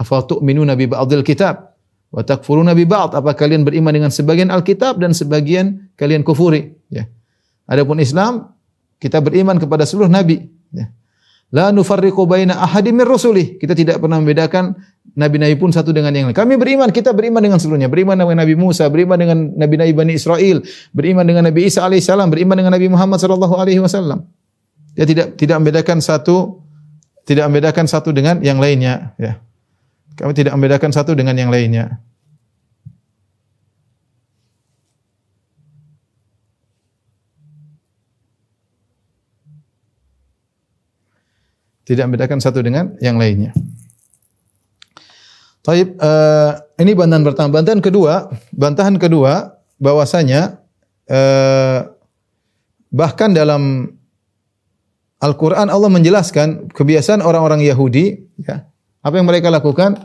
Afatu'minuna bi ba'dil kitab wa takfuruna bi ba'd. Apa kalian beriman dengan sebagian Alkitab dan sebagian kalian kufuri? Ya. Adapun Islam, kita beriman kepada seluruh nabi. Ya. La nufarriqu baina ahadin min rusulih. Kita tidak pernah membedakan nabi-nabi pun satu dengan yang lain. Kami beriman, kita beriman dengan seluruhnya. Beriman dengan Nabi Musa, beriman dengan nabi-nabi Bani Israel, beriman dengan Nabi Isa alaihissalam, beriman dengan Nabi Muhammad sallallahu alaihi wasallam. Dia tidak membedakan satu dengan yang lainnya, ya. Kami tidak membedakan satu dengan yang lainnya. Tidak membedakan satu dengan yang lainnya. Taib, ini bantahan pertama. Bantahan kedua bahwasanya bahkan dalam Al-Quran Allah menjelaskan kebiasaan orang-orang Yahudi, ya, apa yang mereka lakukan?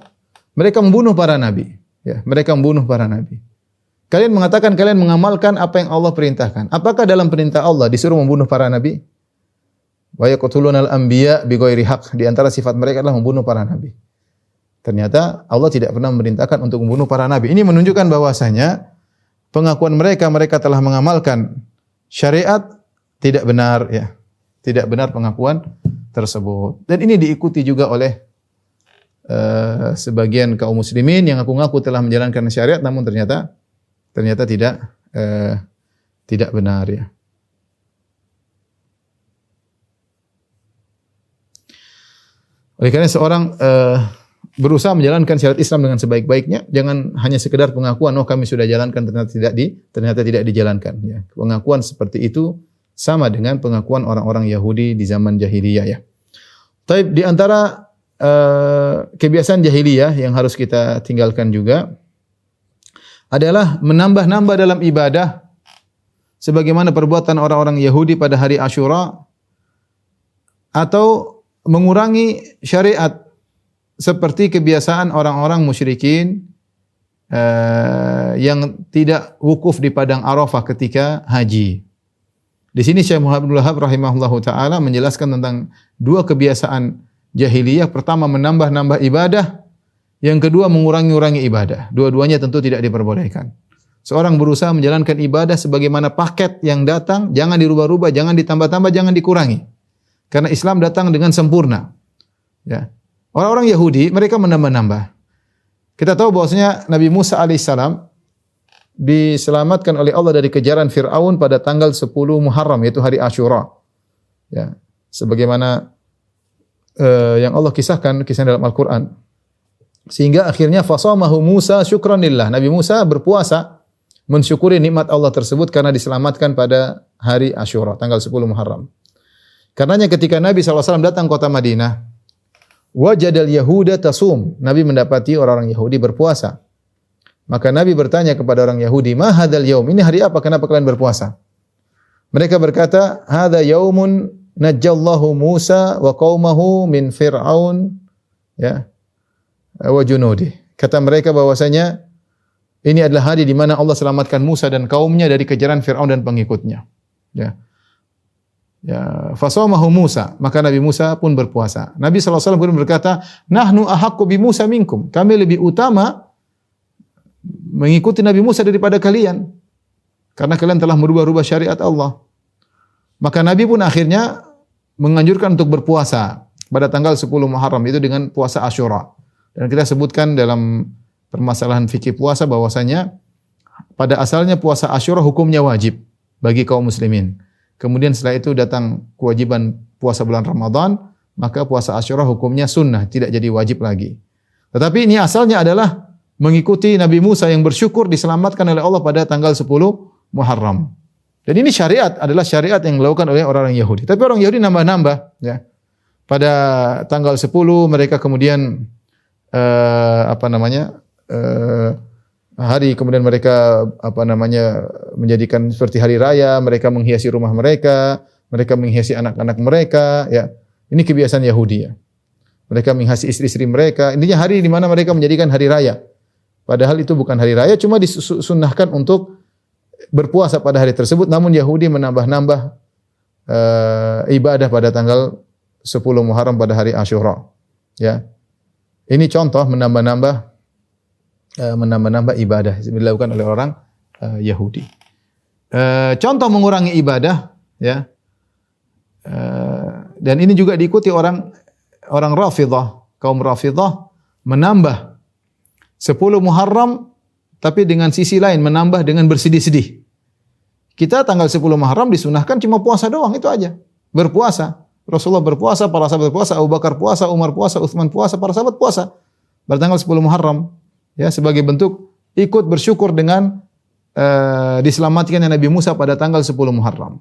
Mereka membunuh para nabi. Ya, mereka membunuh para nabi. Kalian mengatakan kalian mengamalkan apa yang Allah perintahkan. Apakah dalam perintah Allah disuruh membunuh para nabi? Wa yaqtulunal anbiya bighairi haqq. Di antara sifat mereka adalah membunuh para nabi. Ternyata Allah tidak pernah memerintahkan untuk membunuh para nabi. Ini menunjukkan bahwasanya pengakuan mereka telah mengamalkan syariat tidak benar, ya. Tidak benar pengakuan tersebut. Dan ini diikuti juga oleh sebagian kaum muslimin yang ngaku-ngaku telah menjalankan syariat namun ternyata tidak benar, ya. Oleh karena seorang berusaha menjalankan syariat Islam dengan sebaik-baiknya, jangan hanya sekedar pengakuan, oh kami sudah jalankan ternyata tidak dijalankan, ya. Pengakuan seperti itu sama dengan pengakuan orang-orang Yahudi di zaman jahiliyah, ya. Taib, di antara kebiasaan jahiliyah yang harus kita tinggalkan juga adalah menambah-nambah dalam ibadah sebagaimana perbuatan orang-orang Yahudi pada hari Asyura, atau mengurangi syariat seperti kebiasaan orang-orang musyrikin yang tidak wukuf di padang Arafah ketika haji. Di sini Syekh Muhammad bin Wahab rahimahullahu taala menjelaskan tentang dua kebiasaan jahiliyah. Pertama, menambah-nambah ibadah. Yang kedua, mengurangi-urangi ibadah. Dua-duanya tentu tidak diperbolehkan. Seorang berusaha menjalankan ibadah sebagaimana paket yang datang, jangan dirubah-rubah, jangan ditambah-tambah, jangan dikurangi. Karena Islam datang dengan sempurna. Ya. Orang-orang Yahudi, mereka menambah-nambah. Kita tahu bahwasanya Nabi Musa alaihissalam diselamatkan oleh Allah dari kejaran Fir'aun pada tanggal 10 Muharram, yaitu hari Asyura. Ya. Sebagaimana yang Allah kisahkan dalam Al-Quran. Sehingga akhirnya fasamahu Musa syukran lillah. Nabi Musa berpuasa mensyukuri nikmat Allah tersebut karena diselamatkan pada hari Asyura, tanggal 10 Muharram. Karenanya ketika Nabi SAW datang kota Madinah, wajadal Yahuda tasum. Nabi mendapati orang-orang Yahudi berpuasa. Maka Nabi bertanya kepada orang Yahudi, ma hadzal yaum? Ini hari apa? Kenapa kalian berpuasa? Mereka berkata, hadza yaumun najjallahu Musa wa qaumahu min Fir'aun, ya, wa junudi. Kata mereka bahwasanya ini adalah hari di mana Allah selamatkan Musa dan kaumnya dari kejaran Fir'aun dan pengikutnya. Ya. Ya, fasamahu Musa, maka Nabi Musa pun berpuasa. Nabi SAW pun berkata, nahnu ahaqqu bi Musa minkum. Kami lebih utama mengikuti Nabi Musa daripada kalian. Karena kalian telah merubah-rubah syariat Allah. Maka Nabi pun akhirnya menganjurkan untuk berpuasa pada tanggal 10 Muharram, itu dengan puasa Asyura. Dan kita sebutkan dalam permasalahan fikih puasa bahwasanya pada asalnya puasa Asyura hukumnya wajib bagi kaum muslimin. Kemudian setelah itu datang kewajiban puasa bulan Ramadan, maka puasa Asyura hukumnya sunnah, tidak jadi wajib lagi. Tetapi ini asalnya adalah mengikuti Nabi Musa yang bersyukur diselamatkan oleh Allah pada tanggal 10 Muharram. Dan ini adalah syariat yang dilakukan oleh orang-orang Yahudi. Tapi orang Yahudi nambah-nambah, ya. Pada tanggal 10 mereka kemudian hari kemudian mereka menjadikan seperti hari raya, mereka menghiasi rumah mereka menghiasi anak-anak mereka, ya. Ini kebiasaan Yahudi, ya. Mereka menghiasi istri-istri mereka. Intinya hari di mana mereka menjadikan hari raya. Padahal itu bukan hari raya, cuma disunnahkan untuk berpuasa pada hari tersebut. Namun Yahudi menambah-nambah ibadah pada tanggal 10 Muharram pada hari Asyura. Ya. Ini contoh menambah ibadah dilakukan oleh orang Yahudi. Contoh mengurangi ibadah, ya. Dan ini juga diikuti orang Rafidhah, kaum Rafidhah menambah 10 Muharram tapi dengan sisi lain menambah dengan bersedih-sedih. Kita tanggal 10 Muharram disunahkan cuma puasa doang, itu aja. Berpuasa. Rasulullah berpuasa, para sahabat berpuasa, Abu Bakar puasa, Umar puasa, Utsman puasa, para sahabat puasa. Pada tanggal 10 Muharram, ya, sebagai bentuk ikut bersyukur dengan diselamatkannya Nabi Musa pada tanggal 10 Muharram.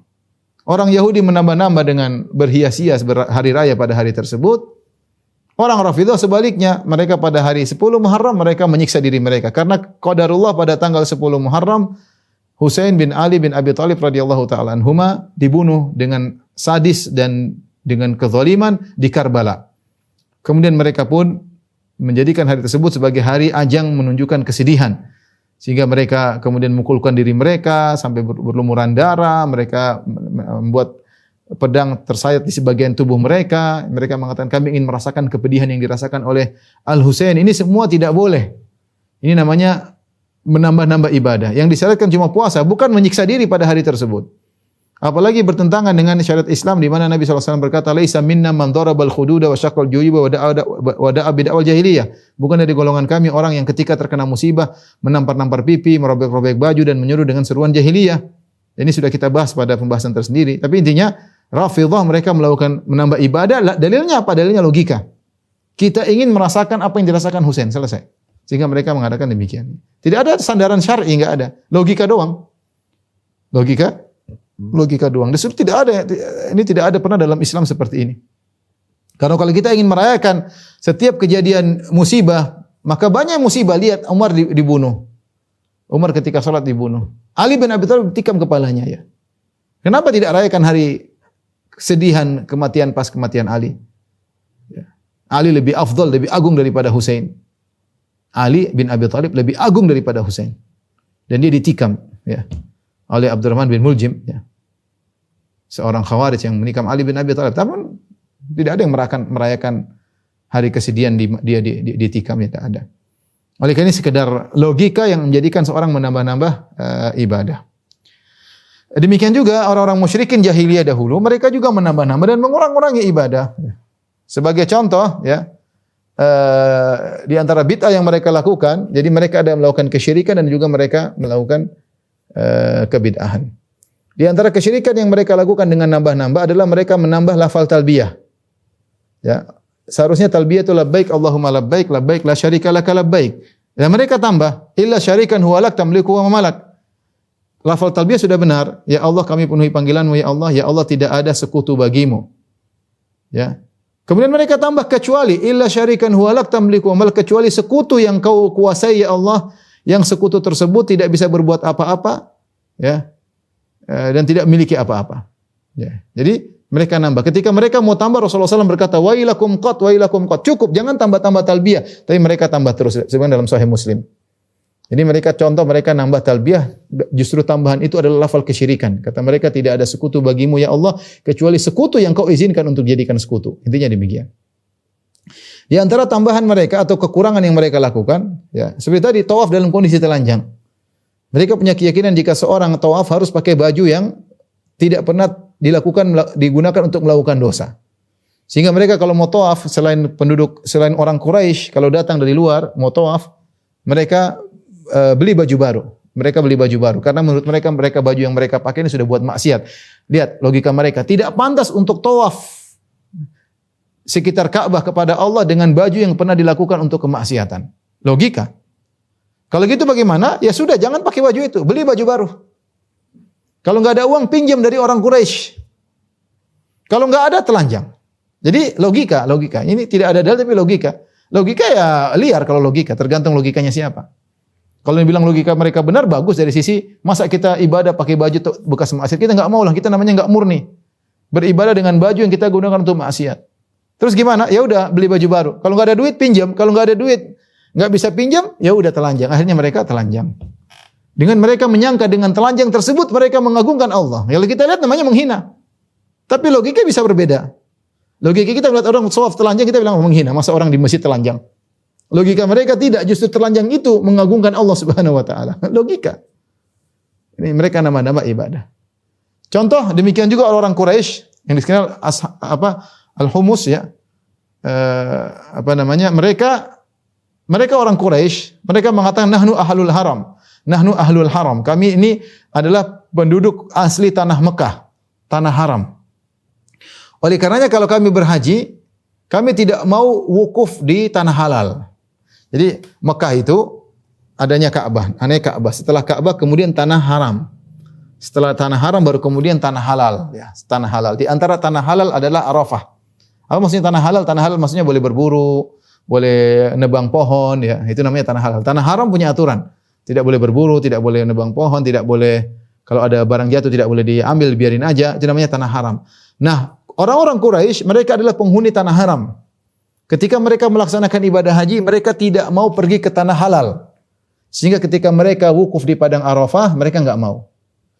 Orang Yahudi menambah-nambah dengan berhias-hias hari raya pada hari tersebut. Orang Rafidhah sebaliknya, mereka pada hari 10 Muharram mereka menyiksa diri mereka karena qadarullah pada tanggal 10 Muharram Husain bin Ali bin Abi Thalib radhiyallahu taala anhuma dibunuh dengan sadis dan dengan kezaliman di Karbala. Kemudian mereka pun menjadikan hari tersebut sebagai hari ajang menunjukkan kesedihan. Sehingga mereka kemudian memukulkan diri mereka sampai berlumuran darah, mereka membuat pedang tersayat di sebagian tubuh mereka. Mereka mengatakan kami ingin merasakan kepedihan yang dirasakan oleh Al-Husain. Ini semua tidak boleh. Ini namanya menambah-nambah ibadah. Yang disyaratkan cuma puasa, bukan menyiksa diri pada hari tersebut. Apalagi bertentangan dengan syariat Islam di mana Nabi SAW berkata, "Laisa minna man darabal khududa wa syaqqal juyuba wa da'a bid'awal jahiliyah." Bukan dari golongan kami orang yang ketika terkena musibah menampar-nampar pipi, merobek-robek baju dan menyuruh dengan seruan jahiliyah. Ini sudah kita bahas pada pembahasan tersendiri. Tapi intinya Rafidhah mereka melakukan menambah ibadah. Dalilnya apa? Dalilnya logika. Kita ingin merasakan apa yang dirasakan Husain, selesai. Sehingga mereka mengatakan demikian. Tidak ada sandaran syar'i, enggak ada. Logika doang. Logika doang. Disuruh tidak ada. Ini tidak ada pernah dalam Islam seperti ini. Karena kalau kita ingin merayakan setiap kejadian musibah, maka banyak musibah. Lihat Umar dibunuh. Umar ketika salat dibunuh. Ali bin Abi Thalib tikam kepalanya, ya. Kenapa tidak rayakan hari kesedihan kematian pas kematian Ali? Ya. Ali lebih afdal, lebih agung daripada Husain. Ali bin Abi Thalib lebih agung daripada Husain. Dan dia ditikam, ya, oleh Abdurrahman bin Muljim, ya. Seorang khawarij yang menikam Ali bin Abi Thalib. Tapi tidak ada yang merayakan hari kesedihan dia ditikam, ya, tidak ada. Oleh karena ini sekedar logika yang menjadikan seorang menambah-nambah ibadah. Demikian juga orang-orang musyrikin jahiliyah dahulu, mereka juga menambah-nambah dan mengurang-urangi ibadah. Sebagai contoh, ya, di antara bid'ah yang mereka lakukan, jadi mereka ada melakukan kesyirikan dan juga mereka melakukan kebid'ahan. Di antara kesyirikan yang mereka lakukan dengan nambah-nambah adalah mereka menambah lafal talbiyah. Ya, seharusnya talbiyah itu labbaik Allahumma labbaik, labbaik la syarika laka labbaik. Dan mereka tambah illa syarikan huwa lak tamliku wa malak. Lafal talbiyah sudah benar, ya Allah kami penuhi panggilan-Mu, ya Allah tidak ada sekutu bagimu. Ya. Kemudian mereka tambah kecuali illa syarikan huwa lak tamliku wa malak, kecuali sekutu yang kau kuasai ya Allah, yang sekutu tersebut tidak bisa berbuat apa-apa, ya. Dan tidak memiliki apa-apa. Ya. Jadi mereka nambah. Ketika mereka mau tambah, Rasulullah SAW berkata, wailakum qat, wailakum qat. Cukup, jangan tambah-tambah talbiyah. Tapi mereka tambah terus. Sebenarnya dalam Sahih Muslim. Jadi mereka nambah talbiyah, justru tambahan itu adalah lafal kesyirikan. Kata mereka, tidak ada sekutu bagimu ya Allah, kecuali sekutu yang kau izinkan untuk dijadikan sekutu. Intinya demikian. Di antara tambahan mereka atau kekurangan yang mereka lakukan, ya, seperti tadi tawaf dalam kondisi telanjang. Mereka punya keyakinan jika seorang tawaf harus pakai baju yang tidak pernah digunakan untuk melakukan dosa. Sehingga mereka kalau mau tawaf, selain orang Quraisy, kalau datang dari luar mau tawaf, mereka beli baju baru. Mereka beli baju baru karena menurut mereka baju yang mereka pakai ini sudah buat maksiat. Lihat logika mereka, tidak pantas untuk tawaf sekitar Ka'bah kepada Allah dengan baju yang pernah dilakukan untuk kemaksiatan. Logika. Kalau gitu bagaimana? Ya sudah, jangan pakai baju itu, beli baju baru. Kalau nggak ada uang, pinjam dari orang Quraisy. Kalau nggak ada, telanjang. Jadi logika. Ini tidak ada dalil tapi logika. Logika ya liar kalau logika, tergantung logikanya siapa. Kalau dibilang logika mereka benar, bagus dari sisi masa kita ibadah pakai baju bekas maksiat. Kita nggak mau lah, kita namanya nggak murni. Beribadah dengan baju yang kita gunakan untuk maksiat. Terus gimana? Ya udah beli baju baru. Kalau nggak ada duit, pinjam. Kalau nggak ada duit, nggak bisa pinjam, ya udah telanjang. Akhirnya mereka telanjang. Dengan mereka menyangka dengan telanjang tersebut mereka mengagungkan Allah. Kalau kita lihat namanya menghina. Tapi logika bisa berbeda. Logika kita melihat orang shawaf telanjang, kita bilang menghina. Masa orang di masjid telanjang? Logika mereka tidak, justru telanjang itu mengagungkan Allah Subhanahu wa taala. Logika. Ini mereka nama-nama ibadah. Contoh demikian juga orang Quraisy yang dikenal al-humus ya. Mereka orang Quraisy, mereka mengatakan nahnu ahlul haram. Nahnu ahlul haram. Kami ini adalah penduduk asli tanah Mekah, tanah haram. Oleh karenanya kalau kami berhaji, kami tidak mau wukuf di tanah halal. Jadi Mekah itu adanya Ka'bah, Ka'bah. Setelah Ka'bah kemudian tanah haram. Setelah tanah haram baru kemudian tanah halal, ya, tanah halal. Di antara tanah halal adalah Arafah. Apa maksudnya tanah halal? Tanah halal maksudnya boleh berburu, boleh nebang pohon, ya. Itu namanya tanah halal. Tanah haram punya aturan. Tidak boleh berburu, tidak boleh nebang pohon, tidak boleh kalau ada barang jatuh tidak boleh diambil, biarin aja. Itu namanya tanah haram. Nah, orang-orang Quraisy mereka adalah penghuni tanah haram. Ketika mereka melaksanakan ibadah haji, mereka tidak mau pergi ke tanah halal. Sehingga ketika mereka wukuf di padang Arafah, mereka enggak mau.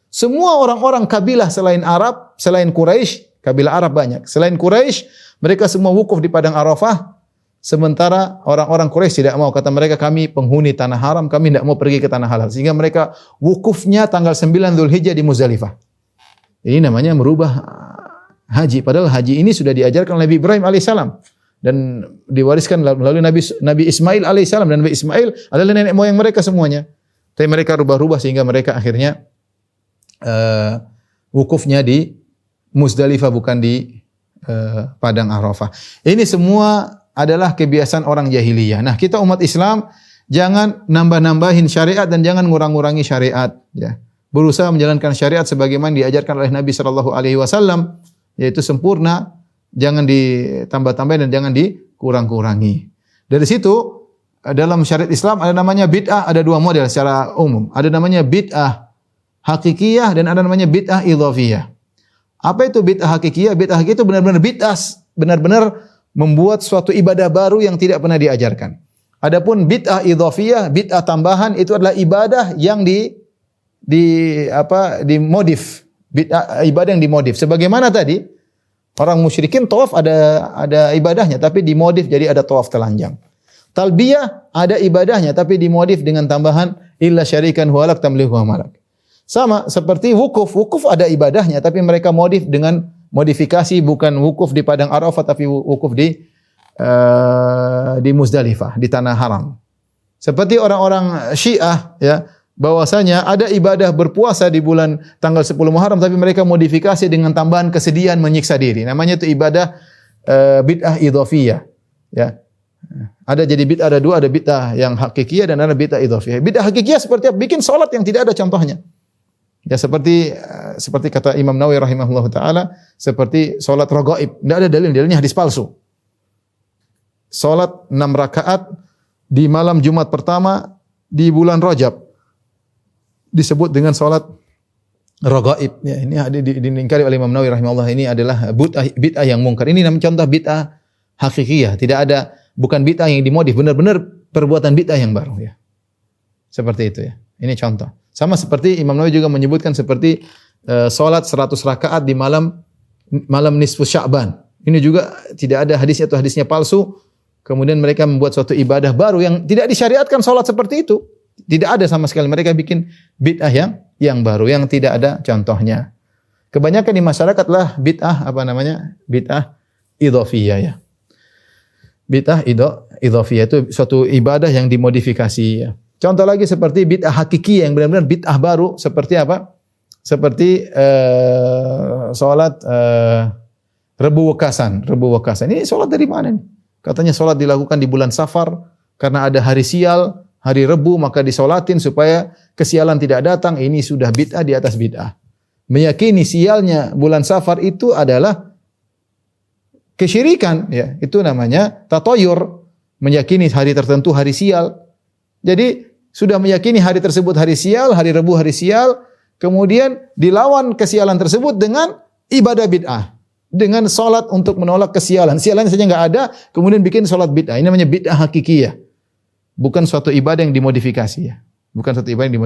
Semua orang-orang kabilah selain Arab, selain Quraisy, kabilah Arab banyak. Selain Quraisy, mereka semua wukuf di padang Arafah. Sementara orang-orang Quraisy tidak mau. Kata mereka, kami penghuni tanah haram, kami tidak mau pergi ke tanah halal. Sehingga mereka wukufnya tanggal 9 Dzulhijjah di Muzdalifah. Ini namanya merubah haji. Padahal haji ini sudah diajarkan oleh Nabi Ibrahim alaihissalam. Dan diwariskan melalui Nabi Ismail alaihissalam. Dan Nabi Ismail adalah nenek moyang mereka semuanya. Tapi mereka rubah-rubah sehingga mereka akhirnya wukufnya di Muzdalifah bukan di padang Arafah. Ini semua adalah kebiasaan orang jahiliyah. Nah, kita umat Islam jangan nambah-nambahin syariat dan jangan ngurang-ngurangi syariat, ya. Berusaha menjalankan syariat sebagaimana diajarkan oleh Nabi sallallahu alaihi wasallam, yaitu sempurna, jangan ditambah-tambahin dan jangan dikurang-kurangi. Dari situ dalam syariat Islam ada namanya bid'ah, ada dua model secara umum. Ada namanya bid'ah hakikiyah dan ada namanya bid'ah idhafiyah. Apa itu bid'ah hakikiyah? Bid'ah hakikiyah itu benar-benar bid'ah, benar-benar membuat suatu ibadah baru yang tidak pernah diajarkan. Adapun bid'ah idhafiyah, bid'ah tambahan itu adalah ibadah yang dimodif. Bid'ah ibadah yang dimodif. Sebagaimana tadi orang musyrikin tawaf ada ibadahnya tapi dimodif jadi ada tawaf telanjang. Talbiyah ada ibadahnya tapi dimodif dengan tambahan illa syarikan huwa lak tamlihu wa malak. Sama seperti wukuf. Wukuf ada ibadahnya tapi mereka modif dengan modifikasi, bukan wukuf di padang Arafah tapi wukuf di Muzdalifah, di tanah haram. Seperti orang-orang Syiah, ya, bahwasanya ada ibadah berpuasa di bulan tanggal 10 Muharram tapi mereka modifikasi dengan tambahan kesedihan menyiksa diri. Namanya itu ibadah bid'ah idhafiyah, ya. Ada jadi bid'ah, ada dua, ada bid'ah yang hakikiyah dan ada bid'ah idhafiyah. Bid'ah hakikiyah seperti apa? Bikin salat yang tidak ada contohnya. Ya seperti kata Imam Nawawi rahimahullah taala, seperti salat raghaib, tidak ada dalilnya hadis palsu. Salat 6 rakaat di malam Jumat pertama di bulan Rajab disebut dengan salat raghaib. Ya, ini diingkari oleh Imam Nawawi rahimahullah, ini adalah bid'ah yang mungkar. Ini namanya contoh bid'ah hakikiyah, tidak ada, bukan bid'ah yang dimodif, benar-benar perbuatan bid'ah yang baru, ya. Seperti itu, ya. Ini contoh. Sama seperti Imam Nawawi juga menyebutkan seperti salat 100 rakaat di malam nisfu Sya'ban. Ini juga tidak ada hadisnya atau hadisnya palsu. Kemudian mereka membuat suatu ibadah baru yang tidak disyariatkan salat seperti itu. Tidak ada sama sekali. Mereka bikin bid'ah yang baru yang tidak ada contohnya. Kebanyakan di masyarakat lah bid'ah bid'ah idhafiyah, ya. Bid'ah idhafiyah itu suatu ibadah yang dimodifikasi, ya. Contoh lagi seperti bid'ah hakiki yang benar-benar bid'ah baru, seperti apa? Seperti salat Rebu Wekasan. Ini salat dari mana nih? Katanya salat dilakukan di bulan Safar karena ada hari sial, Hari Rebu maka disolatin supaya kesialan tidak datang. Ini sudah bid'ah di atas bid'ah. Meyakini sialnya bulan Safar itu adalah kesyirikan, ya. Itu namanya tatoyur, meyakini hari tertentu hari sial. Jadi sudah meyakini hari tersebut hari sial, hari Rebu hari sial, kemudian dilawan kesialan tersebut dengan ibadah bid'ah, dengan salat untuk menolak kesialan. Sialan saja enggak ada, kemudian bikin salat bid'ah. Ini namanya bid'ah hakikiyah. Bukan suatu ibadah yang dimodifikasi, ya. Bukan suatu ibadah yang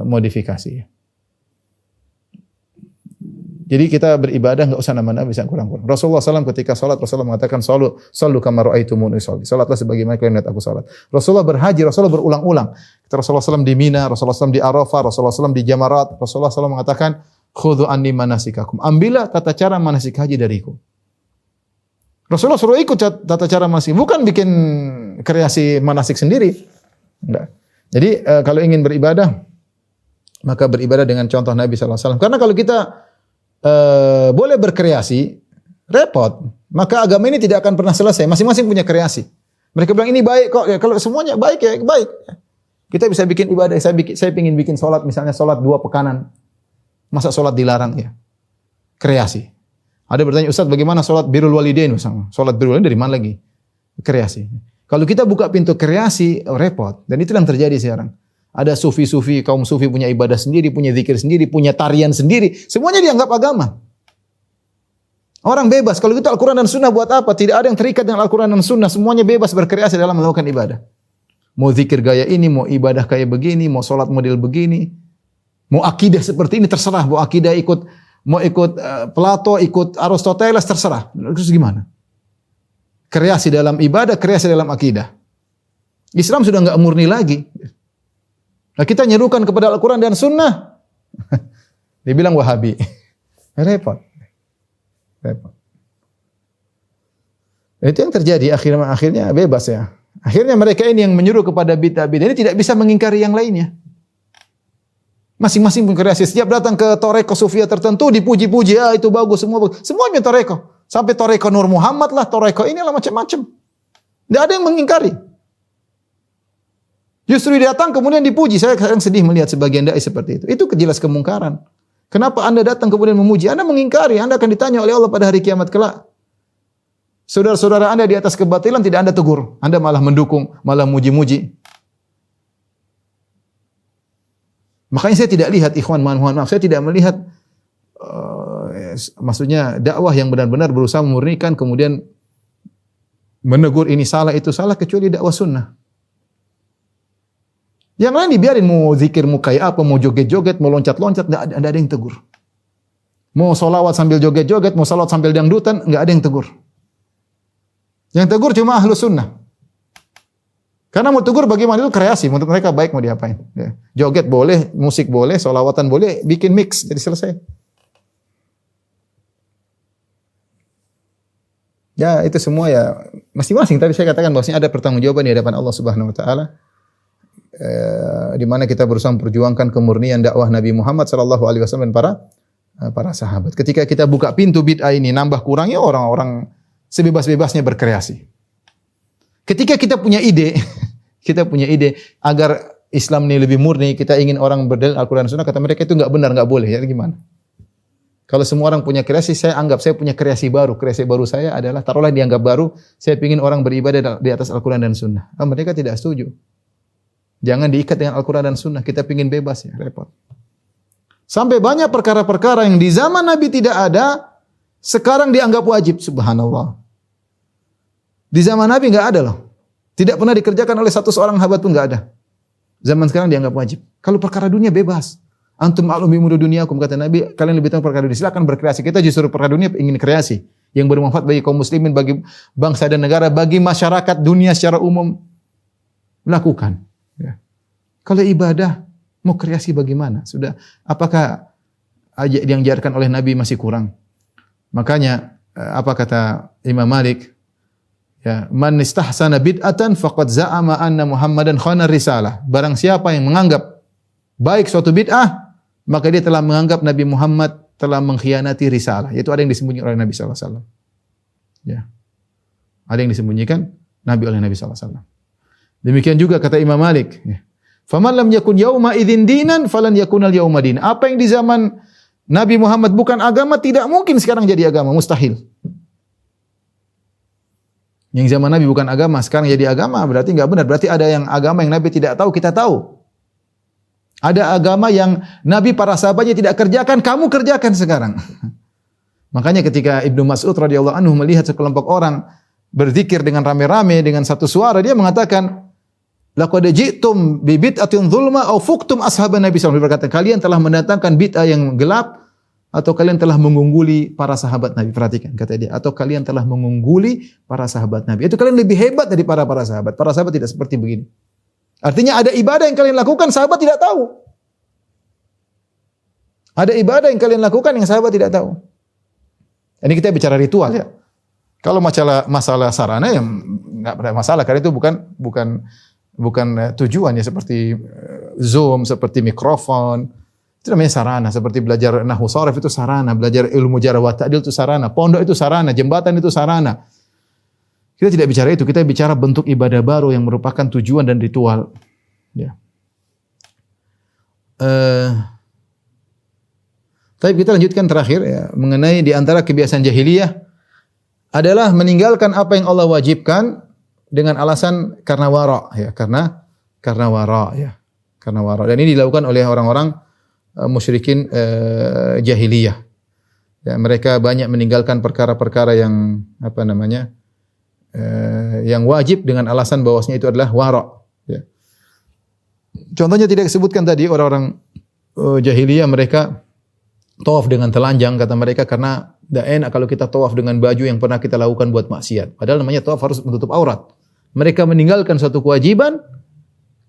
dimodifikasi. Ya. Jadi kita beribadah enggak usah nama Nabi kurang-kurang. Rasulullah SAW ketika salat Rasulullah mengatakan sallu kama ra'aitumuni usolli. Salatlah sebagaimana kalian lihat aku salat. Rasulullah berhaji, Rasulullah berulang-ulang. Kita Rasulullah SAW di Mina, Rasulullah SAW di Arafah, Rasulullah SAW di Jamarat. Rasulullah SAW mengatakan khudhu anni manasikakum. Ambillah tata cara manasik haji dariku. Rasulullah suruh ikut tata cara manasik, bukan bikin kreasi manasik sendiri. Enggak. Jadi kalau ingin beribadah, maka beribadah dengan contoh Nabi SAW. Karena kalau kita boleh berkreasi, repot. Maka agama ini tidak akan pernah selesai. Masing-masing punya kreasi. Mereka bilang ini baik kok. Ya, kalau semuanya baik ya baik. Kita bisa bikin ibadah. Saya ingin bikin sholat, misalnya sholat 2 pekanan. Masa sholat dilarang ya? Kreasi. Ada bertanya, Ustaz bagaimana sholat birrul walidain misalnya? Sholat birrul walidain dari mana lagi? Kreasi. Kalau kita buka pintu kreasi, repot. Dan itu yang terjadi sekarang. Ada sufi-sufi, kaum sufi punya ibadah sendiri, punya zikir sendiri, punya tarian sendiri. Semuanya dianggap agama. Orang bebas. Kalau gitu Al-Quran dan Sunnah buat apa? Tidak ada yang terikat dengan Al-Quran dan Sunnah. Semuanya bebas berkreasi dalam melakukan ibadah. Mau zikir gaya ini, mau ibadah kayak begini, mau sholat model begini. Mau akidah seperti ini, terserah. Mau akidah mau ikut Plato, ikut Aristoteles, terserah. Terus gimana? Kreasi dalam ibadah, kreasi dalam akidah. Islam sudah enggak murni lagi. Nah, kita nyerukan kepada Al-Quran dan Sunnah. Dibilang Wahabi. Repot. Itu yang terjadi akhirnya bebas ya. Akhirnya mereka ini yang menyuruh kepada bid'ah-bid'ah ini tidak bisa mengingkari yang lainnya. Masing-masing punya kreasi. Setiap datang ke toreko sufia tertentu dipuji-puji, itu bagus, semua bagus. Semuanya toreko. Sampai toreko Nur Muhammad lah, toreko inilah macam-macam. Tidak ada yang mengingkari. Justru datang kemudian dipuji. Saya kadang sedih melihat sebagian dai seperti itu. Itu jelas kemungkaran. Kenapa Anda datang kemudian memuji? Anda mengingkari. Anda akan ditanya oleh Allah pada hari kiamat kelak. Saudara-saudara Anda di atas kebatilan tidak Anda tegur. Anda malah mendukung, malah muji-muji. Makanya saya tidak lihat, ikhwan, mohon maaf, saya tidak melihat maksudnya dakwah yang benar-benar berusaha memurnikan kemudian menegur ini salah itu salah kecuali dakwah sunnah. Yang lain dibiarin, mau zikir, mau kayak apa, mau joget-joget, mau loncat-loncat, enggak ada yang tegur. Mau solawat sambil joget-joget, mau salawat sambil dangdutan, enggak ada yang tegur. Yang tegur cuma ahlu sunnah. Karena mau tegur bagaimana itu kreasi, menurut mereka baik mau diapain. Ya. Joget boleh, musik boleh, solawatan boleh, bikin mix, jadi selesai. Ya itu semua ya masing-masing. Tapi saya katakan bahwasanya ada pertanggungjawaban di hadapan Allah Subhanahu Wa Taala, di mana kita berusaha memperjuangkan kemurnian dakwah Nabi Muhammad Sallallahu Alaihi Wasallam dan para sahabat. Ketika kita buka pintu bid'ah ini, nambah kurangnya orang-orang sebebas-bebasnya berkreasi. Ketika kita punya ide agar Islam ini lebih murni, kita ingin orang berdalil Al-Quran dan Sunnah, kata mereka itu enggak benar, enggak boleh. Ya gimana? Kalau semua orang punya kreasi, saya anggap saya punya kreasi baru. Kreasi baru saya adalah, taruhlah dianggap baru, saya ingin orang beribadah di atas Al-Quran dan Sunnah. Mereka tidak setuju. Jangan diikat dengan Al-Quran dan Sunnah. Kita ingin bebas ya, repot. Sampai banyak perkara-perkara yang di zaman Nabi tidak ada, sekarang dianggap wajib. Subhanallah. Di zaman Nabi enggak ada loh. Tidak pernah dikerjakan oleh satu seorang sahabat pun enggak ada. Zaman sekarang dianggap wajib. Kalau perkara dunia bebas. Antum a'lamu bi umuri dunyakum, kata Nabi, kalian lebih tahu perkara dunia. Silakan berkreasi. Kita justru perkara dunia ingin kreasi yang bermanfaat bagi kaum muslimin, bagi bangsa dan negara, bagi masyarakat dunia secara umum. Lakukan. Ya. Kalau ibadah mau kreasi bagaimana? Sudah, apakah yang diajarkan oleh Nabi masih kurang? Makanya apa kata Imam Malik? Ya, man istahsana bid'atan faqad za'ama anna Muhammadan khana risalah. Barang siapa yang menganggap baik suatu bid'ah, maka dia telah menganggap Nabi Muhammad telah mengkhianati risalah. Yaitu ada yang disembunyikan oleh Nabi sallallahu alaihi wasallam. Ya. Ada yang disembunyikan oleh Nabi sallallahu alaihi wasallam. Demikian juga kata Imam Malik, ya. Faman lam yakun yauma idzin dinan falan yakunal yauma din. Apa yang di zaman Nabi Muhammad bukan agama tidak mungkin sekarang jadi agama, mustahil. Yang zaman Nabi bukan agama sekarang jadi agama berarti enggak benar. Berarti ada yang agama yang Nabi tidak tahu kita tahu. Ada agama yang Nabi para sahabatnya tidak kerjakan, kamu kerjakan sekarang. Makanya ketika Ibnu Mas'ud radhiyallahu anhu melihat sekelompok orang berzikir dengan rame-rame dengan satu suara, dia mengatakan, laqad ji'tum bi bid'atin dzulma aw fuqtum ashaban Nabi sallallahu alaihi wasallam. Berkata, kalian telah mendatangkan bid'ah yang gelap atau kalian telah mengungguli para sahabat Nabi. Perhatikan kata dia, atau kalian telah mengungguli para sahabat Nabi. Itu kalian lebih hebat daripada para sahabat. Para sahabat tidak seperti begini. Artinya ada ibadah yang kalian lakukan sahabat tidak tahu. Ada ibadah yang kalian lakukan yang sahabat tidak tahu. Ini kita bicara ritual ya. Kalau masalah sarana yang enggak ada masalah karena itu bukan tujuannya seperti Zoom, seperti mikrofon. Itu namanya sarana, seperti belajar nahwu sharaf itu sarana, belajar ilmu jarh wa ta'dil itu sarana, pondok itu sarana, jembatan itu sarana. Kita tidak bicara itu, kita bicara bentuk ibadah baru yang merupakan tujuan dan ritual. Ya. Tapi kita lanjutkan terakhir ya, mengenai di antara kebiasaan jahiliyah adalah meninggalkan apa yang Allah wajibkan dengan alasan karena wara ya, karena wara ya. Karena wara. Dan ini dilakukan oleh orang-orang musyrikin jahiliyah. Ya, mereka banyak meninggalkan perkara-perkara yang yang wajib dengan alasan bahwasanya itu adalah wara ya. Contohnya tidak disebutkan tadi orang-orang jahiliyah mereka tawaf dengan telanjang kata mereka karena tidak enak kalau kita tawaf dengan baju yang pernah kita lakukan buat maksiat. Padahal namanya tawaf harus menutup aurat. Mereka meninggalkan suatu kewajiban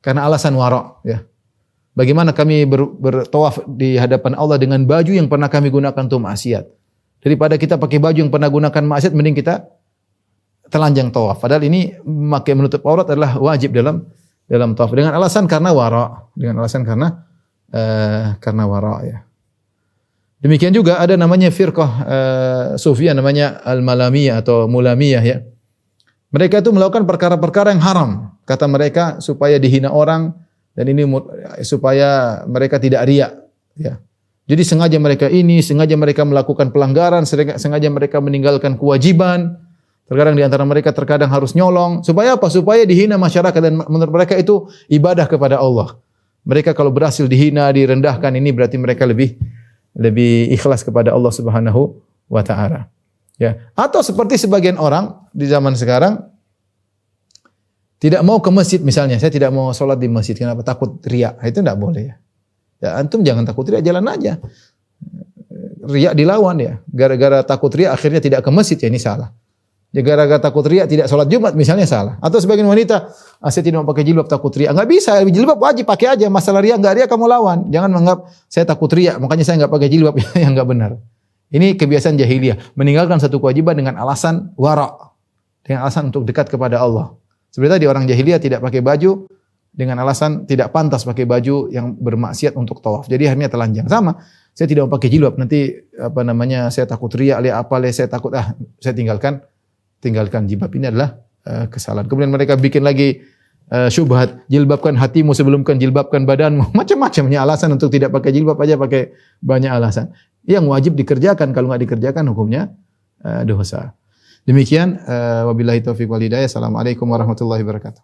karena alasan wara ya. Bagaimana kami bertawaf di hadapan Allah dengan baju yang pernah kami gunakan untuk maksiat. Daripada kita pakai baju yang pernah gunakan maksiat mending kita telanjang tawaf. Padahal ini memakai menutup aurat adalah wajib dalam tawaf dengan alasan karena wara, karena wara ya. Demikian juga ada namanya firqah Sufiyah namanya Al-Malamiyah atau Mulamiyah ya. Mereka itu melakukan perkara-perkara yang haram. Kata mereka supaya dihina orang dan ini supaya mereka tidak riya ya. Jadi sengaja mereka melakukan pelanggaran, sengaja mereka meninggalkan kewajiban. Terkadang di antara mereka terkadang harus nyolong. Supaya apa? Supaya dihina masyarakat dan menurut mereka itu ibadah kepada Allah. Mereka kalau berhasil dihina, direndahkan ini berarti mereka lebih ikhlas kepada Allah Subhanahu wa taala. Ya. Atau seperti sebagian orang di zaman sekarang tidak mau ke masjid misalnya, saya tidak mau sholat di masjid kenapa? Takut riya. Itu tidak boleh ya. Ya antum jangan takut riya, jalan aja. Riya dilawan ya. Gara-gara takut riya akhirnya tidak ke masjid ya ini salah. Ya gara-gara takut riya tidak sholat Jumat misalnya salah. Atau sebagian wanita, saya tidak mau pakai jilbab takut riya. Enggak bisa, jilbab wajib pakai aja. Masalah riya enggak riya kamu lawan. Jangan menganggap saya takut riya, makanya saya enggak pakai jilbab yang enggak benar. Ini kebiasaan jahiliyah, meninggalkan satu kewajiban dengan alasan wara. Dengan alasan untuk dekat kepada Allah. Seperti tadi orang jahiliyah tidak pakai baju dengan alasan tidak pantas pakai baju yang bermaksiat untuk tawaf. Jadi akhirnya telanjang. Sama, saya tidak mau pakai jilbab, nanti saya takut riya, saya takut saya tinggalkan jilbab. Ini adalah kesalahan. Kemudian mereka bikin lagi syubhat, jilbabkan hatimu sebelumkan jilbabkan badanmu. Macam-macamnya alasan untuk tidak pakai jilbab aja pakai banyak alasan. Yang wajib dikerjakan, kalau enggak dikerjakan hukumnya dosa. Demikian wabillahi taufiq wal hidayah. Assalamualaikum warahmatullahi wabarakatuh.